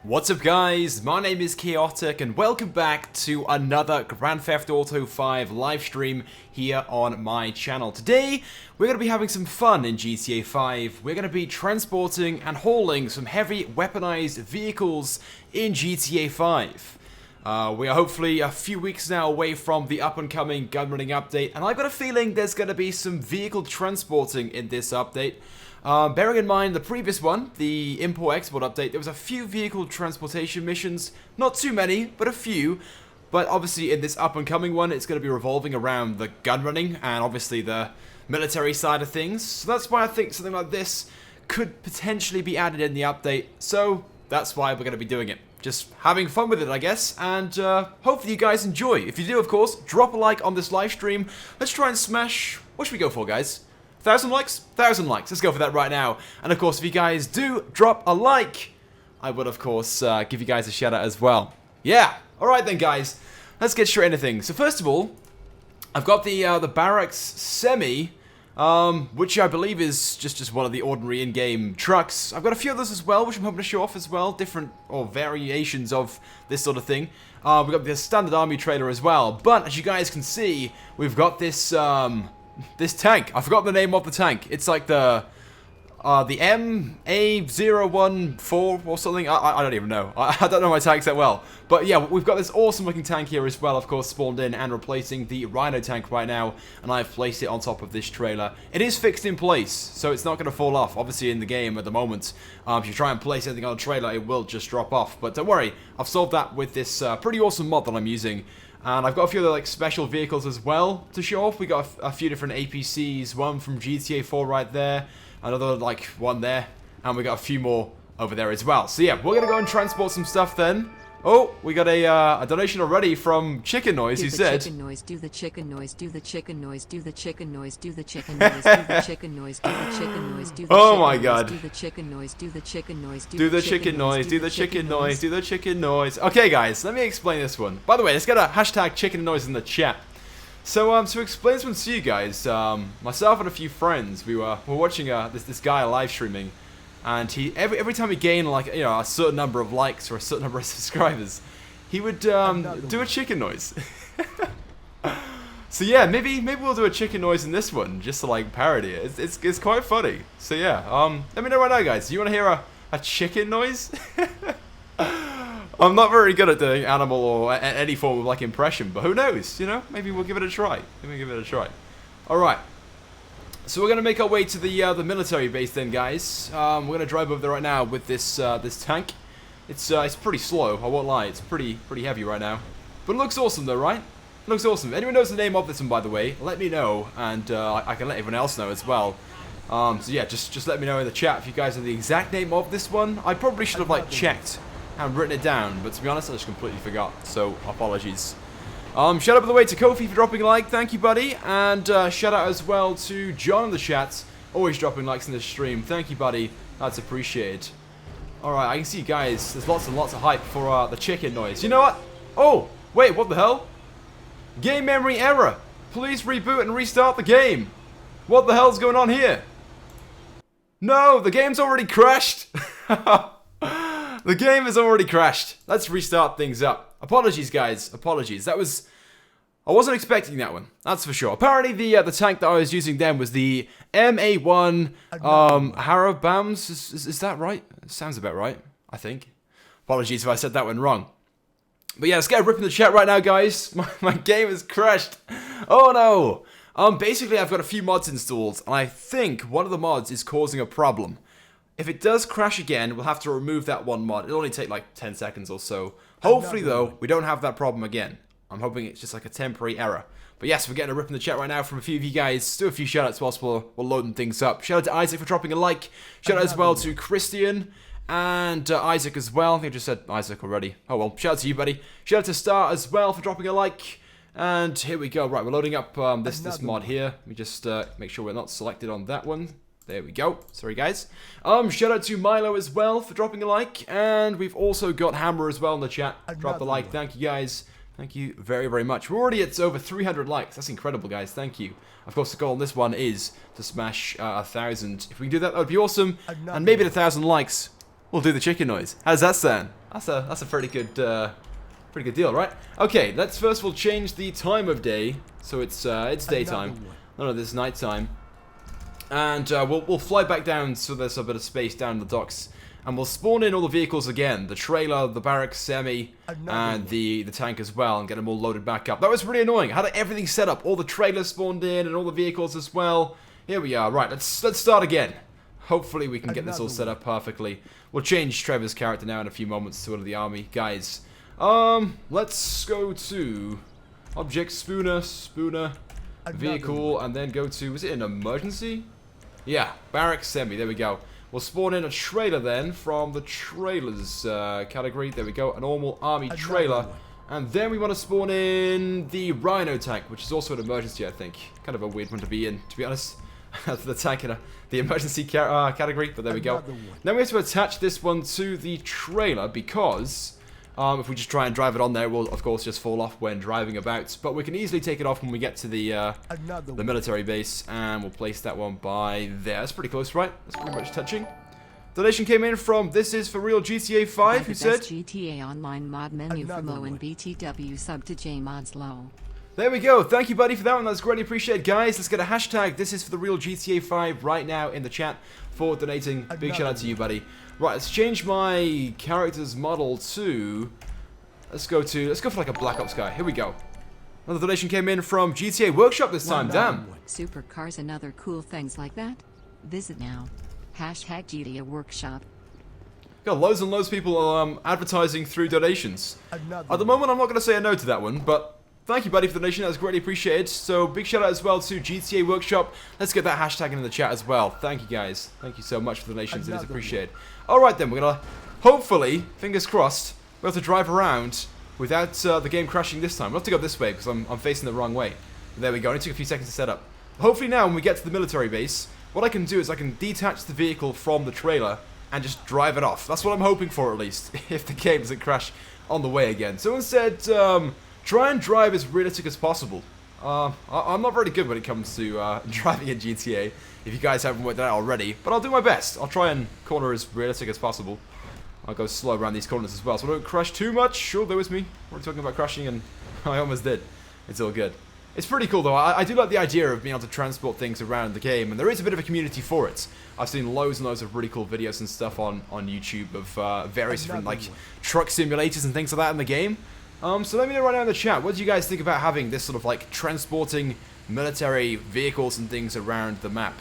What's up guys, my name is Chaotic and welcome back to another Grand Theft Auto 5 live stream here on my channel. Today, we're going to be having some fun in GTA 5. We're going to be transporting and hauling some heavy weaponized vehicles in GTA 5. We are hopefully a few weeks now away from the up-and-coming Gunrunning update, and I've got a feeling there's going to be some vehicle transporting in this update. Bearing in mind the previous one, the import-export update, there was a few vehicle transportation missions. Not too many, but a few. But obviously in this up-and-coming one, it's going to be revolving around the gunrunning and obviously the military side of things. So that's why I think something like this could potentially be added in the update. So that's why we're going to be doing it. Just having fun with it, I guess, and hopefully you guys enjoy. If you do, of course, drop a like on this live stream. Let's try and smash... What should we go for, guys? 1,000 likes? 1,000 likes. Let's go for that right now. And of course, if you guys do drop a like, I would, of course, give you guys a shout out as well. Yeah. Alright then, guys. Let's get straight into things. So first of all, I've got the Barracks Semi, which I believe is just one of the ordinary in-game trucks. I've got a few others as well, which I'm hoping to show off as well. Different, or variations of this sort of thing. We've got the standard army trailer as well. But, as you guys can see, we've got this, this tank. I forgot the name of the tank. It's like the MA014 or something. I don't even know. I don't know my tanks that well. But yeah, we've got this awesome looking tank here as well, of course, spawned in and replacing the Rhino tank right now. And I've placed it on top of this trailer. It is fixed in place, so it's not going to fall off. Obviously in the game at the moment, if you try and place anything on a trailer, it will just drop off. But don't worry, I've solved that with this pretty awesome mod that I'm using. And I've got a few other like special vehicles as well to show off. We got a few different APCs, one from GTA 4 right there, another like one there, and we got a few more over there as well. So yeah, we're gonna go and transport some stuff then. Oh, we got a donation already from Chicken Noise, who said... Do the chicken noise, do the chicken noise, do the chicken noise, do the chicken noise, do the chicken noise, do the chicken noise, do the chicken noise, do the Oh my god. do the chicken noise, do the chicken noise, Do the chicken noise, do the chicken noise, do the chicken noise. Okay guys, let me explain this one. By the way, let's get a hashtag chicken noise in the chat. So to explain this one to you guys, myself and a few friends, we were watching this guy live streaming. And he every time he gained like a certain number of likes or a certain number of subscribers, he would do a chicken noise. So yeah, maybe we'll do a chicken noise in this one just to like parody it. It's quite funny. So yeah, let me know right now, guys. Do you want to hear a chicken noise? I'm not very good at doing animal or any form of like impression, but who knows? You know, maybe we'll give it a try. All right. So we're gonna make our way to the military base then, guys. We're gonna drive over there right now with this this tank. It's pretty slow, I won't lie. It's pretty heavy right now, but it looks awesome though, right? It looks awesome. If anyone knows the name of this one, by the way, let me know, and I can let everyone else know as well. So yeah, just let me know in the chat if you guys know the exact name of this one. I probably should have like checked and written it down, but to be honest, I just completely forgot. So apologies. Shout out by the way to Kofi for dropping a like, thank you buddy, and shout out as well to John in the chat, always dropping likes in this stream, thank you buddy, that's appreciated. Alright, I can see guys, there's lots and lots of hype for the chicken noise. You know what? Oh, wait, what the hell? Game memory error, please reboot and restart the game. What the hell's going on here? No, the game's already crashed. The game has already crashed. Let's restart things up. Apologies, guys. Apologies. I wasn't expecting that one. That's for sure. Apparently, the tank that I was using then was the MA1 Harabams. Is that right? It sounds about right, I think. Apologies if I said that one wrong. But yeah, let's get a rip in the chat right now, guys. My game has crashed. Oh no. Basically, I've got a few mods installed, and I think one of the mods is causing a problem. If it does crash again, we'll have to remove that one mod. It'll only take like 10 seconds or so. Hopefully, though, we don't have that problem again. I'm hoping it's just like a temporary error. But yes, we're getting a rip in the chat right now from a few of you guys. Do a few shoutouts whilst we're loading things up. Shout out to Isaac for dropping a like. Shout out as well to Christian and Isaac as well. I think I just said Isaac already. Oh well, shout out to you, buddy. Shout out to Star as well for dropping a like. And here we go. Right, we're loading up this mod here. Let me just make sure we're not selected on that one. There we go. Sorry, guys. Shout out to Milo as well for dropping a like. And we've also got Hammer as well in the chat. Drop a like. Thank you, guys. Thank you very, very much. We're already at over 300 likes. That's incredible, guys. Thank you. Of course, the goal on this one is to smash 1,000. If we can do that, that would be awesome. And maybe at 1,000 likes, we'll do the chicken noise. How does that sound? That's a pretty good deal, right? Okay, let's first of all change the time of day, so it's daytime. No, this is nighttime, and we'll fly back down so there's a bit of space down in the docks, and we'll spawn in all the vehicles again, the trailer, the barracks, semi, and the tank as well, and get them all loaded back up. That was really annoying. I had everything set up, all the trailers spawned in, and all the vehicles as well. Here we are. Right, let's start again. Hopefully we can get this all set up perfectly. We'll change Trevor's character now in a few moments to one of the army guys. Let's go to object spooner, vehicle, and then go to, was it an emergency? Yeah, barracks semi, there we go. We'll spawn in a trailer then from the trailers category. There we go, a normal army trailer. And then we want to spawn in the Rhino tank, which is also an emergency, I think. Kind of a weird one to be in, to be honest. The tank in the emergency category, but there we go. Then we have to attach this one to the trailer because if we just try and drive it on there, we'll of course just fall off when driving about. But we can easily take it off when we get to the military base, and we'll place that one by there. That's pretty close, right? That's pretty much touching. Donation came in from This Is For Real GTA 5, who said GTA Online mod menu from O and BTW sub to JMods low. There we go. Thank you, buddy, for that one. That's greatly appreciated, guys. Let's get a hashtag. This is for the real GTA 5 right now in the chat for donating. Big shout out to you, buddy. Right, let's change my character's model to. Let's go for like a Black Ops guy. Here we go. Another donation came in from GTA Workshop this time. Damn. Supercars and other cool things like that. Visit now. Hashtag GTA Workshop. Got loads and loads of people advertising through donations. At the moment, I'm not going to say a no to that one, but. Thank you, buddy, for the donation. That was greatly appreciated. So, big shout out as well to GTA Workshop. Let's get that hashtag in the chat as well. Thank you, guys. Thank you so much for the donations. It is appreciated. Alright, then. We're going to, hopefully, fingers crossed, we'll have to drive around without the game crashing this time. We'll have to go this way because I'm facing the wrong way. There we go. It only took a few seconds to set up. Hopefully now, when we get to the military base, what I can do is I can detach the vehicle from the trailer and just drive it off. That's what I'm hoping for, at least, if the game doesn't crash on the way again. So instead, try and drive as realistic as possible. I'm not very good when it comes to driving in GTA, if you guys haven't worked that out already, but I'll do my best. I'll try and corner as realistic as possible. I'll go slow around these corners as well, so I don't crash too much. Although it's me. We're talking about crashing, and I almost did. It's all good. It's pretty cool, though. I do like the idea of being able to transport things around the game, and there is a bit of a community for it. I've seen loads and loads of really cool videos and stuff on YouTube of various different, like, truck simulators and things like that in the game. So let me know right now in the chat, what do you guys think about having this sort of like transporting military vehicles and things around the map?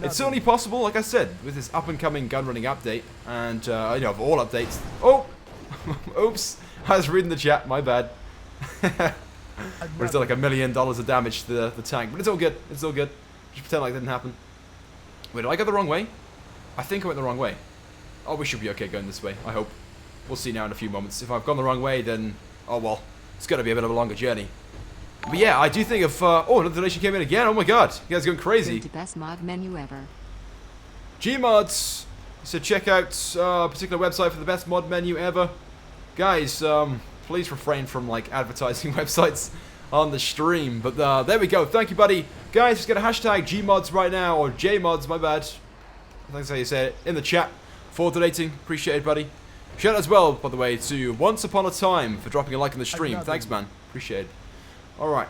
It's certainly possible, like I said, with this up-and-coming Gunrunning update, and, you know, of all updates. Oh! Oops! I was reading the chat, my bad. But it's done like $1 million of damage to the tank, but it's all good, it's all good. Just pretend like it didn't happen. Wait, did I go the wrong way? I think I went the wrong way. Oh, we should be okay going this way, I hope. We'll see now in a few moments. If I've gone the wrong way, then... oh well, it's going to be a bit of a longer journey. But yeah, I do think of... oh, another donation came in again. Oh my god, you guys are going crazy. The best mod menu ever. Gmods. So check out a particular website for the best mod menu ever. Guys, please refrain from like advertising websites on the stream. But there we go. Thank you, buddy. Guys, just get a hashtag Gmods right now, or JMods, my bad. I think that's how you say it, in the chat for donating. Appreciate it, buddy. Shout out as well, by the way, to Once Upon a Time for dropping a like on the stream. Thanks, man. Appreciate it. Alright.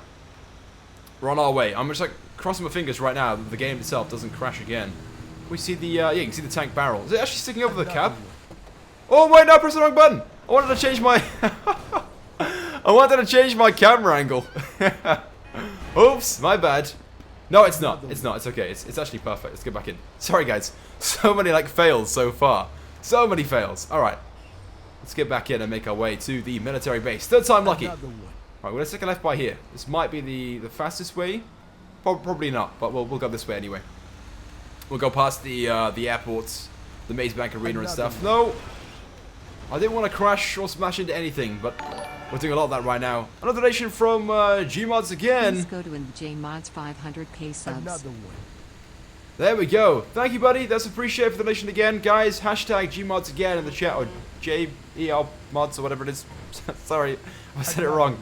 We're on our way. I'm just like crossing my fingers right now that the game itself doesn't crash again. We see the, yeah, you can see the tank barrel. Is it actually sticking over the cab? Oh, wait, no, I pressed the wrong button. I wanted to change my... I wanted to change my camera angle. Oops, my bad. No, it's not. It's not. It's okay. It's actually perfect. Let's get back in. Sorry, guys. So many, like, fails so far. So many fails. Alright. Let's get back in and make our way to the military base. Third time lucky. Alright, we're going to take a left by here. This might be the fastest way. Probably not, but we'll go this way anyway. We'll go past the airports, the Maze Bank Arena and stuff. No! I didn't want to crash or smash into anything, but we're doing a lot of that right now. Another donation from Gmods again. Let's go to JMods 500k subs. There we go. Thank you, buddy. That's appreciated for the donation again. Guys, hashtag Gmods again in the chat, or JEL mods or whatever it is. Sorry, I said it wrong.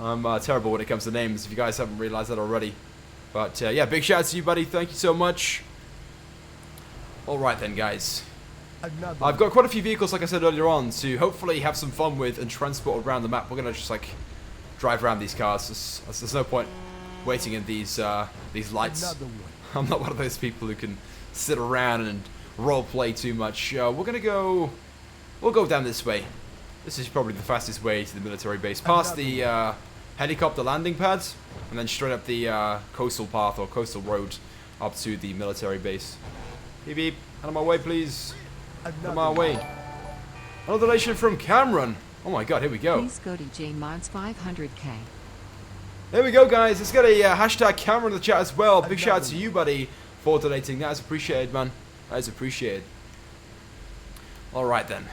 I'm terrible when it comes to names, if you guys haven't realized that already. But yeah, big shout out to you, buddy. Thank you so much. Alright then, guys. I've got quite a few vehicles, like I said earlier on, to hopefully have some fun with and transport around the map. We're gonna just like drive around these cars. There's no point waiting in these lights. I'm not one of those people who can sit around and role play too much. We'll go down this way. This is probably the fastest way to the military base, past the helicopter landing pads, and then straight up the coastal path or coastal road up to the military base. Beep beep, out of my way, please. Out of my way. Another donation from Cameron. Oh my god, here we go. Please go to JMods 500K. There we go, guys. Let's get a hashtag Cameron in the chat as well. Big shout out to you, buddy, for donating. That is appreciated, man. That is appreciated. Alright then.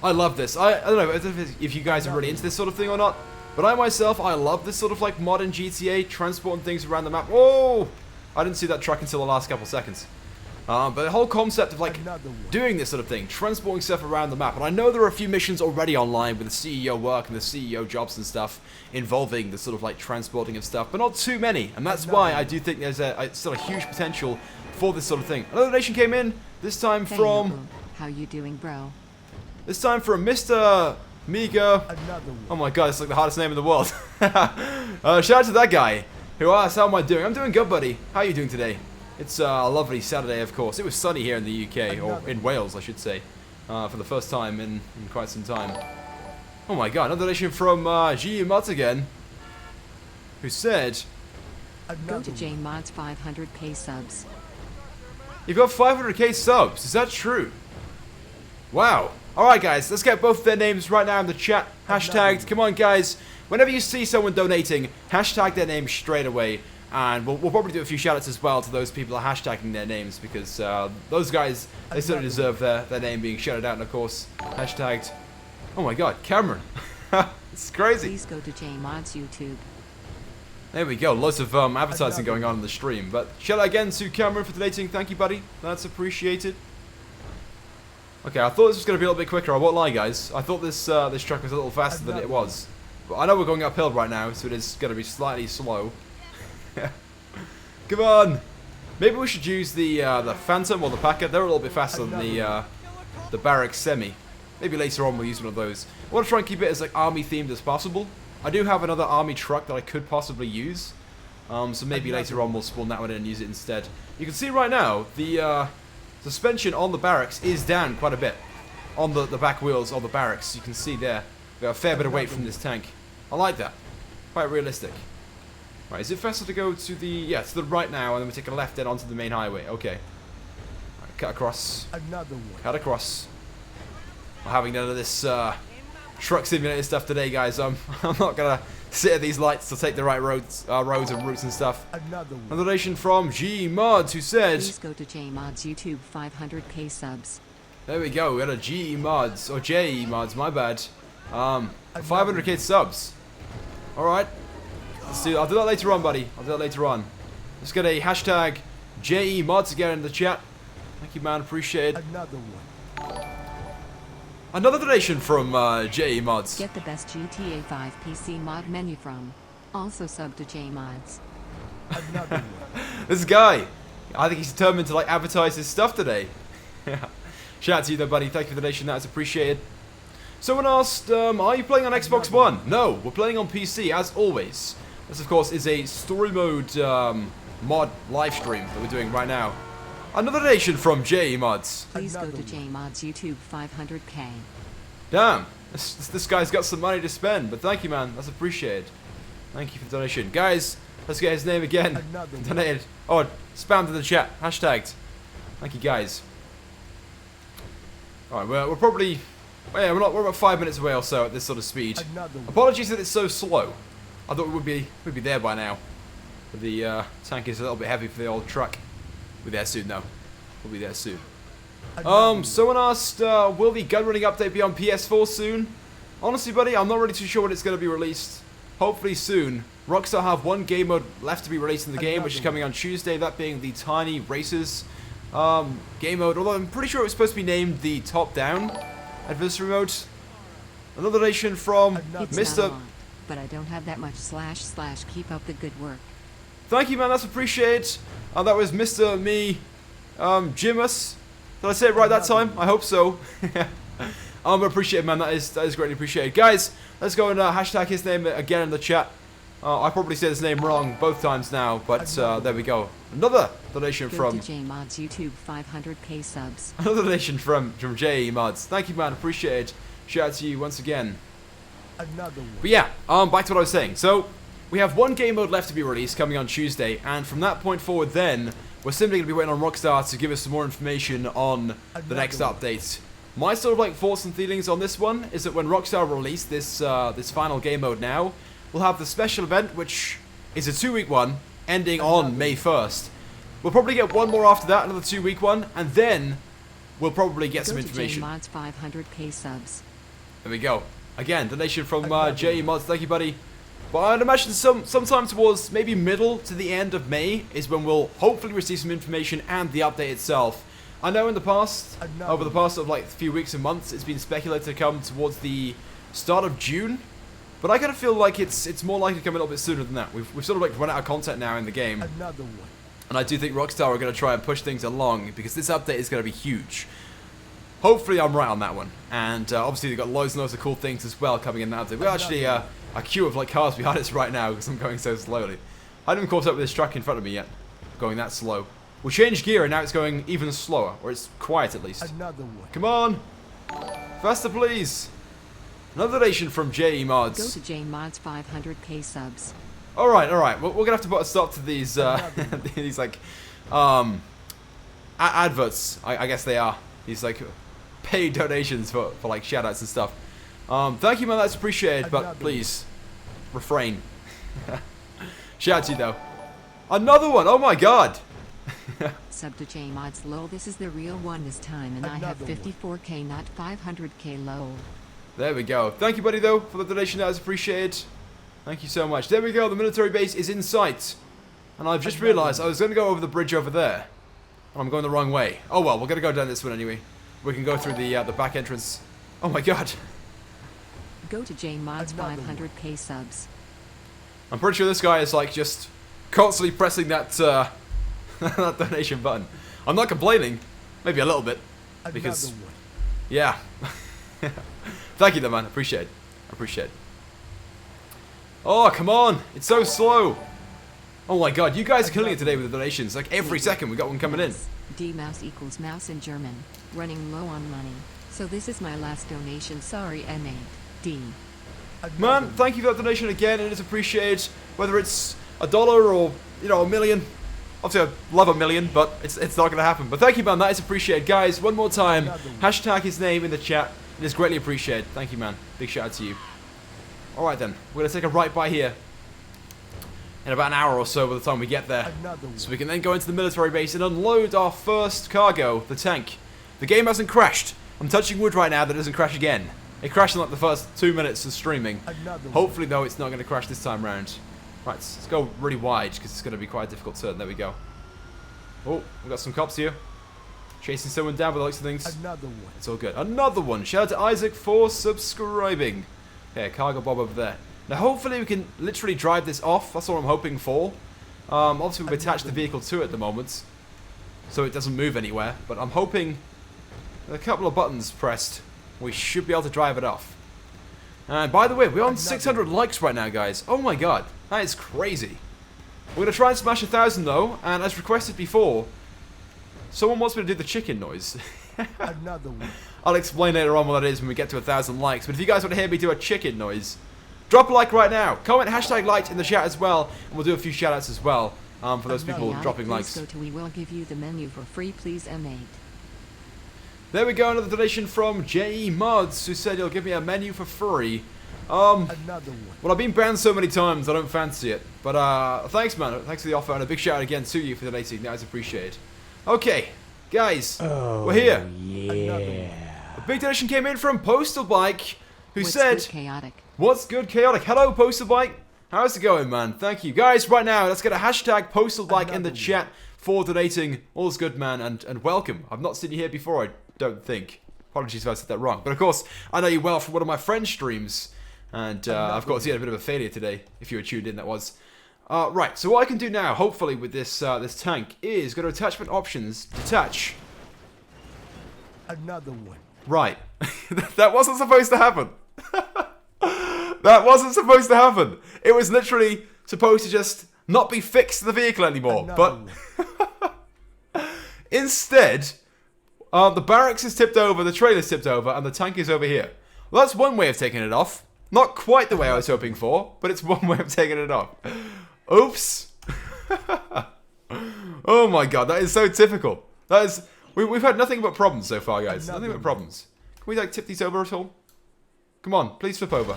I love this. I don't know if you guys are really into this sort of thing or not, but I myself, I love this sort of like modern GTA, transporting things around the map. Whoa! I didn't see that truck until the last couple seconds. But the whole concept of like doing this sort of thing, transporting stuff around the map, and I know there are a few missions already online with the CEO work and the CEO jobs and stuff involving the sort of like transporting of stuff, but not too many, and that's why I do think there's still a huge potential for this sort of thing. Another donation came in, this time Hey, from... Uncle. How you doing, bro? This time from Mr. Miga. Oh my god, it's like the hardest name in the world. Shout out to that guy who asked, how am I doing? I'm doing good, buddy. How are you doing today? It's a lovely Saturday, of course. It was sunny here in the UK, or in Wales, I should say, for the first time in quite some time. Oh my god, another donation from G. Mutt again, who said... Go to JMods 500K subs. You've got 500k subs, is that true? Wow. Alright guys, let's get both their names right now in the chat. Hashtagged. Come on guys. Whenever you see someone donating, hashtag their name straight away. And we'll probably do a few shoutouts as well to those people who are hashtagging their names, because those guys, they certainly deserve their name being shouted out. And of course, hashtagged. Oh my god, Cameron. It's crazy. Please go to JMods YouTube. There we go. Lots of advertising going on in the stream. But shout out again to Cameron for donating. Thank you, buddy. That's appreciated. Okay, I thought this was going to be a little bit quicker. I won't lie, guys. I thought this truck was a little faster than it was. But I know we're going uphill right now, so it is going to be slightly slow. Come on. Maybe we should use the Phantom or the Packer. They're a little bit faster than the Barrack Semi. Maybe later on we'll use one of those. I want to try and keep it as like army themed as possible. I do have another army truck that I could possibly use. So maybe later on we'll spawn that one in and use it instead. You can see right now the suspension on the barracks is down quite a bit. On the back wheels of the barracks, you can see there. We have a fair bit of weight from this tank. I like that. Quite realistic. Right, is it faster to go to the... Yeah, to the right now, and then we take a left then onto the main highway. Okay. Right, cut across. Cut across. I'm having none of this truck simulator stuff today, guys. I'm not going to sit at these lights to take the right roads and routes and stuff. Another donation from G Mods, who said... Please go to JMods YouTube 500K subs. There we go. We had a G Mods, or J Mods, my bad. 500k subs. Alright. Let's do that. I'll do that later on, buddy. I'll do that later on. Let's get a hashtag JE Mods again in the chat. Thank you, man. Appreciate it. Another donation from JE Mods. Get the best GTA 5 PC mod menu from. Also sub to JMods. This guy. I think he's determined to like advertise his stuff today. Shout out to you though, buddy. Thank you for the donation. That is appreciated. Someone asked, are you playing on Xbox One? No, we're playing on PC as always. This, of course, is a story mode mod live stream that we're doing right now. Another donation from J Mods. Please go to JMods YouTube 500K. Damn, this guy's got some money to spend, but thank you, man. That's appreciated. Thank you for the donation. Guys, let's get his name again. Donated. Oh, spammed in the chat. Hashtagged. Thank you, guys. Alright, we're probably... Well, yeah, we're about 5 minutes away or so at this sort of speed. Apologies that it's so slow. I thought we'd be there by now. But the tank is a little bit heavy for the old truck. We'll be there soon, though. We'll be there soon. Someone asked, will the Gunrunning update be on PS4 soon? Honestly, buddy, I'm not really too sure when it's going to be released. Hopefully soon. Rockstar have one game mode left to be released in the game, which is coming on Tuesday, that being the Tiny Races game mode. Although I'm pretty sure it was supposed to be named the Top Down adversary mode. Another donation from It's Mr. not long, but I don't have that much / keep up the good work. Thank you, man. That's appreciated. That was Mr. Me, Jimus. Did I say it right that time? I hope so. Appreciate it, man. That is greatly appreciated. Guys, let's go and hashtag his name again in the chat. I probably said his name wrong both times now, but there we go. Another donation from JMods YouTube 500k subs. Another donation from JMods. Thank you, man. Appreciate it. Shout out to you once again. Another one. But yeah, back to what I was saying. So we have one game mode left to be released coming on Tuesday, and from that point forward, then we're simply going to be waiting on Rockstar to give us some more information on the next update. My sort of like thoughts and feelings on this one is that when Rockstar release this this final game mode now, we'll have the special event, which is a 2-week one, ending on May 1st. We'll probably get one more after that, another 2-week one, and then we'll probably get some information. JMods 500k subs. There we go. Again, donation from JMods. Thank you, buddy. But I'd imagine sometime towards maybe middle to the end of May is when we'll hopefully receive some information and the update itself. I know in the past, over the past sort of like few weeks and months, it's been speculated to come towards the start of June. But I kind of feel like it's more likely to come a little bit sooner than that. We've sort of like run out of content now in the game. Another one. And I do think Rockstar are going to try and push things along because this update is going to be huge. Hopefully I'm right on that one. And obviously they've got loads and loads of cool things as well coming in that update. We're actually a queue of like cars behind us right now because I'm going so slowly. I haven't caught up with this truck in front of me yet. Going that slow. We changed gear and now it's going even slower. Or it's quiet at least. Another one. Come on! Faster please! Another donation from JMods. Go to JMods 500k subs. Alright. We're going to have to put a stop to these, these like, adverts, I guess they are. These like paid donations for like shoutouts and stuff. Thank you, man, that's appreciated, but please, refrain. Shout out to you, though. Another one, oh my god! Sub to JMods lol, this is the real one this time, and I have 54k, not 500k lol. There we go. Thank you, buddy, though, for the donation, that is appreciated. Thank you so much. There we go, the military base is in sight. And I've just realised I was going to go over the bridge over there. And I'm going the wrong way. Oh well, we're going to go down this one anyway. We can go through the back entrance. Oh my god. Go to JMods 500k subs. I'm pretty sure this guy is like just constantly pressing that that donation button. I'm not complaining. Maybe a little bit. Because, yeah. Thank you though, man. Appreciate it. Oh, come on. It's so slow. Oh my god, you guys are killing it today with the donations. Like every second we got one coming in. D mouse equals mouse in German. Running low on money. So this is my last donation. Sorry, N8. D. Man, thank you for that donation again. It is appreciated. Whether it's $1 or, you know, $1 million. Obviously, I love $1 million, but it's not going to happen. But thank you, man. That is appreciated. Guys, one more time. Hashtag his name in the chat. It is greatly appreciated. Thank you, man. Big shout out to you. Alright then. We're going to take a right by here. In about an hour or so by the time we get there. So we can then go into the military base and unload our first cargo, the tank. The game hasn't crashed. I'm touching wood right now that it doesn't crash again. It crashed in like the first 2 minutes of streaming. Hopefully though it's not going to crash this time round. Right, let's go really wide because it's going to be quite a difficult turn. There we go. Oh, we've got some cops here. Chasing someone down by the looks of things. It's all good. Another one. Shout out to Isaac for subscribing. Okay, cargo bob over there. Now hopefully we can literally drive this off. That's what I'm hoping for. Obviously we've attached the vehicle to it at the moment, so it doesn't move anywhere. But I'm hoping with a couple of buttons pressed, we should be able to drive it off. And by the way, we're on 600 likes right now, guys. Oh my god, that is crazy. We're going to try and smash 1,000 though, and as requested before, someone wants me to do the chicken noise. Another one. I'll explain later on what that is when we get to 1,000 likes. But if you guys want to hear me do a chicken noise, drop a like right now. Comment hashtag liked in the chat as well, and we'll do a few shoutouts as well for those people dropping likes. Go to we will give you the menu for free, please M8. There we go, another donation from JMods, who said he'll give me a menu for free. Well, I've been banned so many times, I don't fancy it. But thanks, man. Thanks for the offer, and a big shout out again to you for donating. That is appreciated. Okay, guys, we're here. Yeah. A big donation came in from Postal Bike, who What's said, good, chaotic? What's good, chaotic? Hello, Postal Bike. How's it going, man? Thank you. Guys, right now, let's get a hashtag Postal Bike in the chat for donating. All's good, man, and welcome. I've not seen you here before, I don't think. Apologies if I said that wrong. But of course, I know you well from one of my friend's streams. And of course, he had a bit of a failure today, if you were tuned in, that was. Right, so what I can do now, hopefully, with this this tank, is go to attachment options, detach. Another one. Right. That wasn't supposed to happen. That wasn't supposed to happen. It was literally supposed to just not be fixed to the vehicle anymore. Another But instead, the barracks is tipped over, the trailer's tipped over, and the tank is over here. Well, that's one way of taking it off. Not quite the way I was hoping for, but it's one way of taking it off. Oops. Oh my god, that is so typical. That is... We've had nothing but problems so far, guys. Nothing but problems. Can we, like, tip these over at all? Come on, please flip over.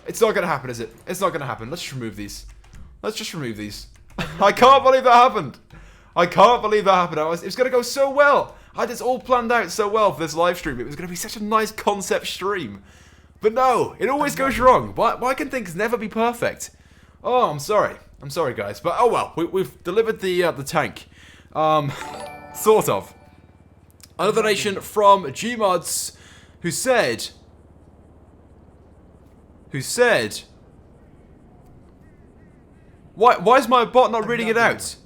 It's not going to happen, is it? It's not going to happen. Let's just remove these. Let's just remove these. I can't believe that happened. I can't believe that happened. It was going to go so well. I had this all planned out so well for this live stream. It was going to be such a nice concept stream. But no, it always goes wrong. Why can things never be perfect? Oh, I'm sorry. I'm sorry, guys. But oh well, we've delivered the tank. Sort of. Another donation from Gmods, who said, why is my bot not reading it out?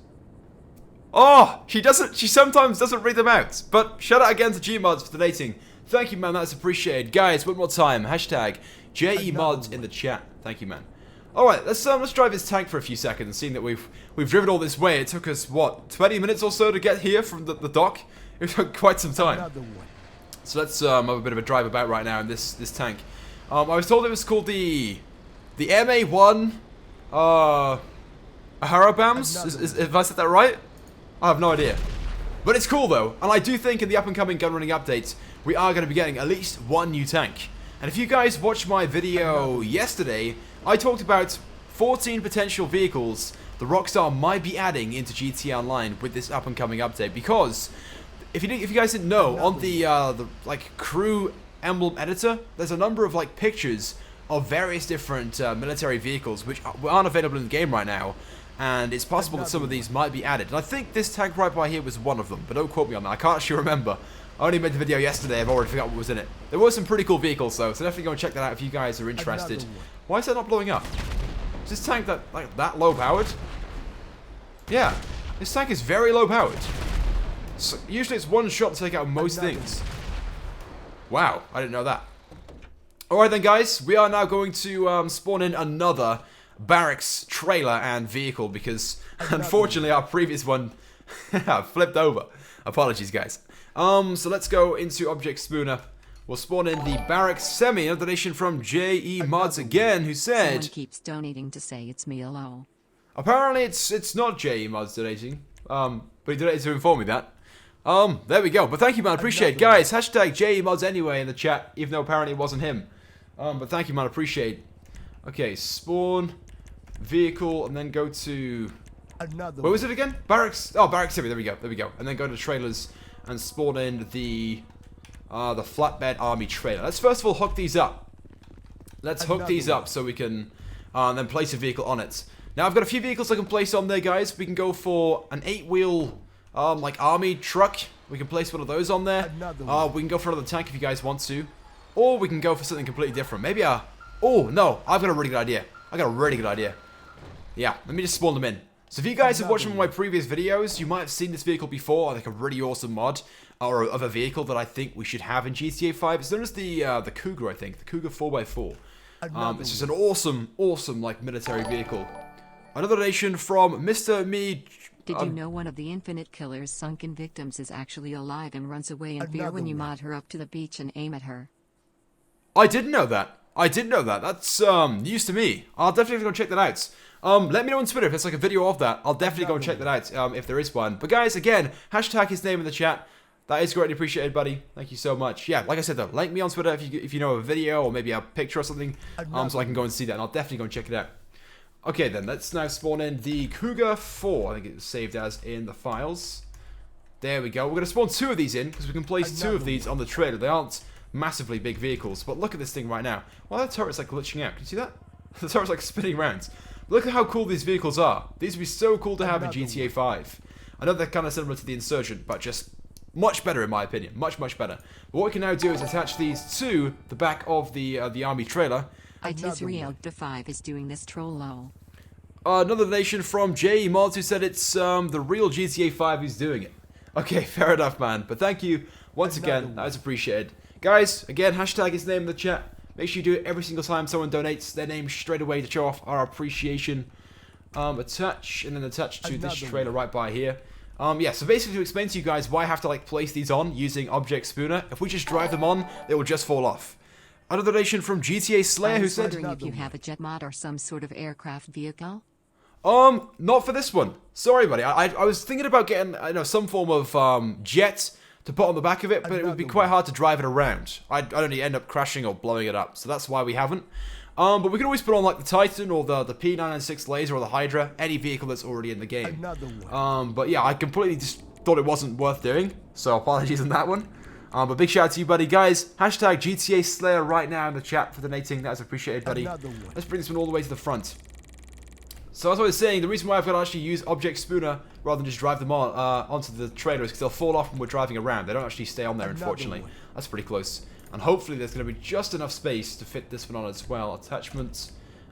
Oh, she sometimes doesn't read them out. But shout out again to Gmods for donating. Thank you, man, that's appreciated. Guys, one more time, hashtag JEMods in the chat. Thank you, man. Alright, let's drive this tank for a few seconds, seeing that we've driven all this way. It took us, what, 20 minutes or so to get here from the dock? It took quite some time. So let's have a bit of a drive about right now in this tank. I was told it was called the MA1 Harabams. Have I said that right? I have no idea. But it's cool though, and I do think in the up and coming Gunrunning updates, we are going to be getting at least one new tank. And if you guys watched my video yesterday, I talked about 14 potential vehicles the Rockstar might be adding into GTA Online with this up and coming update. Because if you guys didn't know, on the like crew emblem editor, there's a number of like pictures of various different military vehicles which aren't available in the game right now. And it's possible that some of these might be added. And I think this tank right by here was one of them, but don't quote me on that. I can't actually remember. I only made the video yesterday, I've already forgot what was in it. There were some pretty cool vehicles though, so definitely go and check that out if you guys are interested. Why is that not blowing up? Is this tank that low powered? Yeah, this tank is very low powered. So usually it's one shot to take out most things. Wow, I didn't know that. Alright then guys, we are now going to spawn in another barracks trailer and vehicle because unfortunately our previous one flipped over. Apologies guys. So let's go into Object Spooner. We'll spawn in the barracks semi. Another donation from JEMods again, who said... Someone keeps donating to say it's me, lol. Apparently it's not JEMods donating. But he donated to inform me that. There we go. But thank you, man. Appreciate it. Guys, hashtag JEMods anyway in the chat, even though apparently it wasn't him. But thank you, man. Appreciate it. Okay, spawn, vehicle, and then go to... Where was it again? Barracks. Oh, barracks semi. There we go. There we go. And then go to trailers and spawn in the flatbed army trailer. Let's first of all hook these up. Let's hook these up so we can then place a vehicle on it. Now I've got a few vehicles I can place on there, guys. We can go for an 8-wheel like army truck. We can place one of those on there. We can go for another tank if you guys want to, or we can go for something completely different. Maybe oh no, I've got a really good idea. I got a really good idea. Yeah, let me just spawn them in. So if you guys have watched one of my previous videos, you might have seen this vehicle before, like a really awesome mod of a vehicle that I think we should have in GTA 5. It's known as the Cougar, I think, the Cougar 4x4. It's just an awesome like military vehicle. Another donation from Mr. Me. Did you know one of the infinite killer's sunken victims is actually alive and runs away in fear when you mod her up to the beach and aim at her? I didn't know that. I didn't know that. That's news to me. I'll definitely go check that out. Let me know on Twitter if there's like a video of that. I'll definitely go and check that out if there is one. But guys, again, hashtag his name in the chat. That is greatly appreciated, buddy. Thank you so much. Yeah, like I said though, like me on Twitter if you know of a video or maybe a picture or something, so I can go and see that, and I'll definitely go and check it out. Okay then, let's now spawn in the Cougar 4. I think it's saved as in the files. There we go. We're going to spawn 2 of these in because we can place 2 of these on the trailer. They aren't massively big vehicles, but look at this thing right now. Well, that turret's like glitching out. Can you see that? The turret's like spinning around. Look at how cool these vehicles are. These would be so cool to have in GTA 5. I know they're kind of similar to the Insurgent, but just much better in my opinion. Much better. But what we can now do is attach these to the back of the army trailer. IT3L5 is doing this troll lol. Another donation from JEMods who said it's the real GTA 5 who's doing it. Okay, fair enough, man. But thank you Once again, that is appreciated. Guys, again, hashtag his name in the chat. Make sure you do it every single time someone donates their name straight away to show off our appreciation. Attach, and then attach to this trailer right by here. Yeah, so basically to explain to you guys why I have to like place these on using Object Spooner. If we just drive them on, they will just fall off. Another donation from GTA Slayer who said, wondering if you have a jet mod or some sort of aircraft vehicle? Not for this one. Sorry, buddy. I was thinking about getting, some form of jet to put on the back of it, but it would be quite hard to drive it around. I'd only end up crashing or blowing it up, so that's why we haven't. But we can always put on like the Titan or the P996 laser or the Hydra, any vehicle that's already in the game. But yeah, I completely just thought it wasn't worth doing, so apologies on that one. But big shout out to you, buddy. Guys, hashtag GTA Slayer right now in the chat for donating. That is appreciated, buddy. Let's bring this one all the way to the front. So as I was saying, the reason why I've got to actually use Object Spooner rather than just drive them on onto the trailer is because they'll fall off when we're driving around. They don't actually stay on there, unfortunately. That's pretty close. And hopefully there's going to be just enough space to fit this one on as well. Attachments.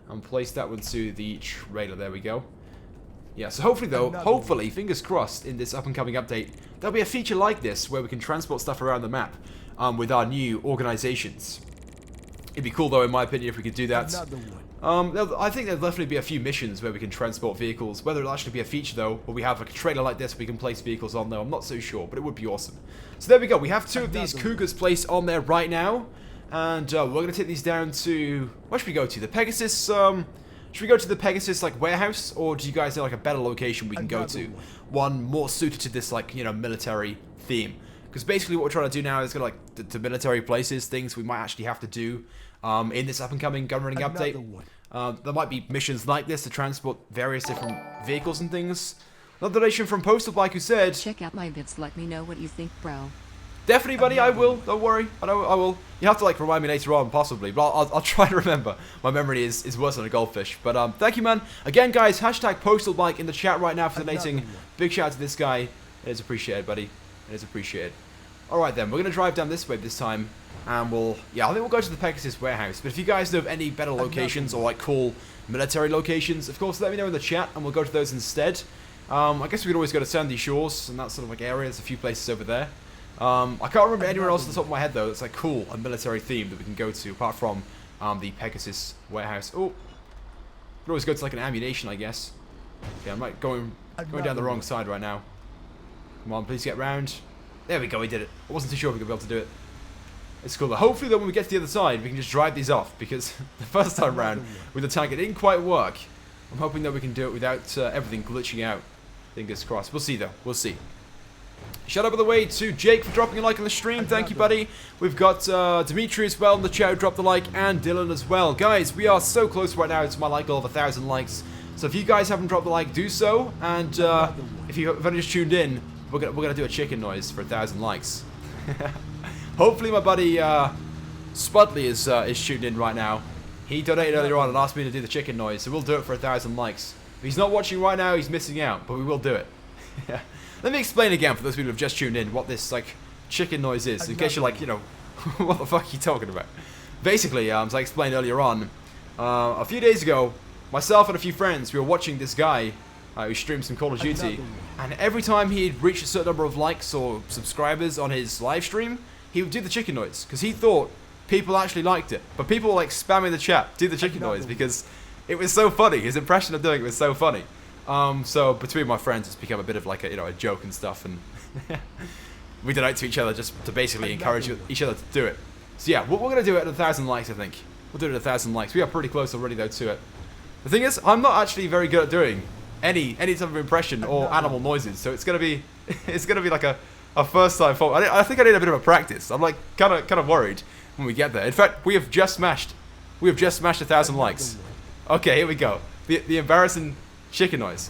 And place that one to the trailer. There we go. Yeah, so hopefully though, hopefully, fingers crossed, in this up-and-coming update, there'll be a feature like this where we can transport stuff around the map with our new organizations. It'd be cool though, in my opinion, if we could do that. I think there'll definitely be a few missions where we can transport vehicles. Whether it'll actually be a feature though, where we have like a trailer like this we can place vehicles on though, I'm not so sure, but it would be awesome. So there we go, we have two of these Cougars placed on there right now. And we're going to take these down to, where should we go to? The Pegasus, should we go to the Pegasus like warehouse? Or do you guys know like a better location we can go to? One more suited to this like, military theme. Because basically what we're trying to do now is go like to military places, things we might actually have to do in this up-and-coming Gunrunning update. There might be missions like this to transport various different vehicles and things. Another donation from Postal Bike who said, check out my vids, let me know what you think, bro. Definitely, buddy, I will. Don't worry. I know I will. You have to like remind me later on, possibly, but I'll try to remember. My memory is worse than a goldfish. But thank you, man. Again, guys, hashtag Postal Bike in the chat right now for donating. Big shout out to this guy. It is appreciated, buddy. It is appreciated. All right, then. We're gonna drive down this way this time, and I think we'll go to the Pegasus warehouse. But if you guys know of any better locations or like cool military locations, of course, let me know in the chat, and we'll go to those instead. I guess we could always go to Sandy Shores and that sort of like area. There's a few places over there. I can't remember anywhere else at the top of my head though that's like cool and military themed that we can go to apart from the Pegasus warehouse. Oh, we could always go to like an ammunition, I guess. Yeah, I'm like going down the wrong side right now. Come on, please get round. There we go, we did it. I wasn't too sure if we could be able to do it. It's cool. But hopefully though when we get to the other side we can just drive these off because the first time round with the tank it didn't quite work. I'm hoping that we can do it without everything glitching out. Fingers crossed. We'll see though. We'll see. Shout out by the way to Jake for dropping a like on the stream. Thank you, buddy. We've got Dimitri as well in the chat, drop the like, and Dylan as well. Guys, we are so close right now to my like goal of 1,000 likes. So if you guys haven't dropped the like, do so. And if you've only just tuned in, we're gonna do a chicken noise for 1,000 likes. Hopefully my buddy Spudley is tuned in right now. He donated earlier on and asked me to do the chicken noise, so we'll do it for 1,000 likes. If he's not watching right now, he's missing out, but we will do it. Let me explain again for those people who have just tuned in what this like chicken noise is, in case you're like, what the fuck are you talking about? Basically, as I explained earlier on, a few days ago, myself and a few friends, we were watching this guy who streamed some Call of Duty, and every time he'd reach a certain number of likes or subscribers on his live stream, he would do the chicken noise, because he thought people actually liked it. But people were like spamming the chat, do the chicken noise, because it was so funny. His impression of doing it was so funny. So between my friends, it's become a bit of like a joke and stuff, and we donate to each other just to basically encourage each other to do it. So yeah, we're gonna do it at 1,000 likes, I think. We'll do it at 1,000 likes. We are pretty close already though to it. The thing is, I'm not actually very good at doing any type of impression or animal noises, so it's gonna be like a first time fault. I think I need a bit of a practice. I'm like kind of worried when we get there. In fact, we have just smashed 1,000 likes. Okay, here we go. The embarrassing chicken noise.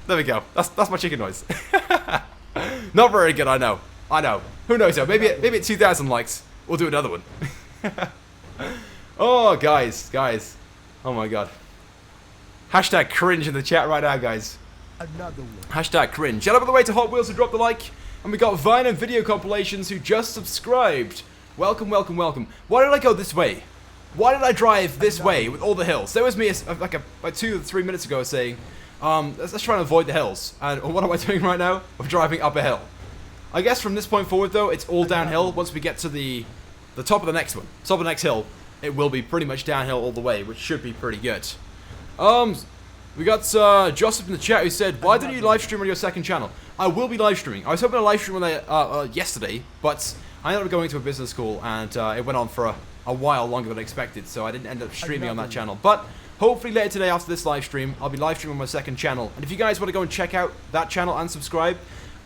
There we go. That's my chicken noise. Not very good, I know. Who knows though? Maybe at 2,000 likes, we'll do another one. Oh, guys. Oh my god. Hashtag cringe in the chat right now, guys. Hashtag cringe. Shout out by the way to Hot Wheels who dropped the like. And we got Vine and Video Compilations who just subscribed. Welcome. Why did I go this way? Why did I drive this way with all the hills? There was me like 2 or 3 minutes ago saying, let's try and avoid the hills. And what am I doing right now? I'm driving up a hill. I guess from this point forward, though, it's all downhill. Once we get to the top of the next one, top of the next hill, it will be pretty much downhill all the way, which should be pretty good. We got Joseph in the chat who said, "Why don't you live stream on your second channel?" I will be live streaming. I was hoping to live stream on yesterday, but I ended up going to a business school, and it went on for a while longer than expected, so I didn't end up streaming on that channel. But hopefully later today after this live stream, I'll be live streaming on my second channel. And if you guys want to go and check out that channel and subscribe,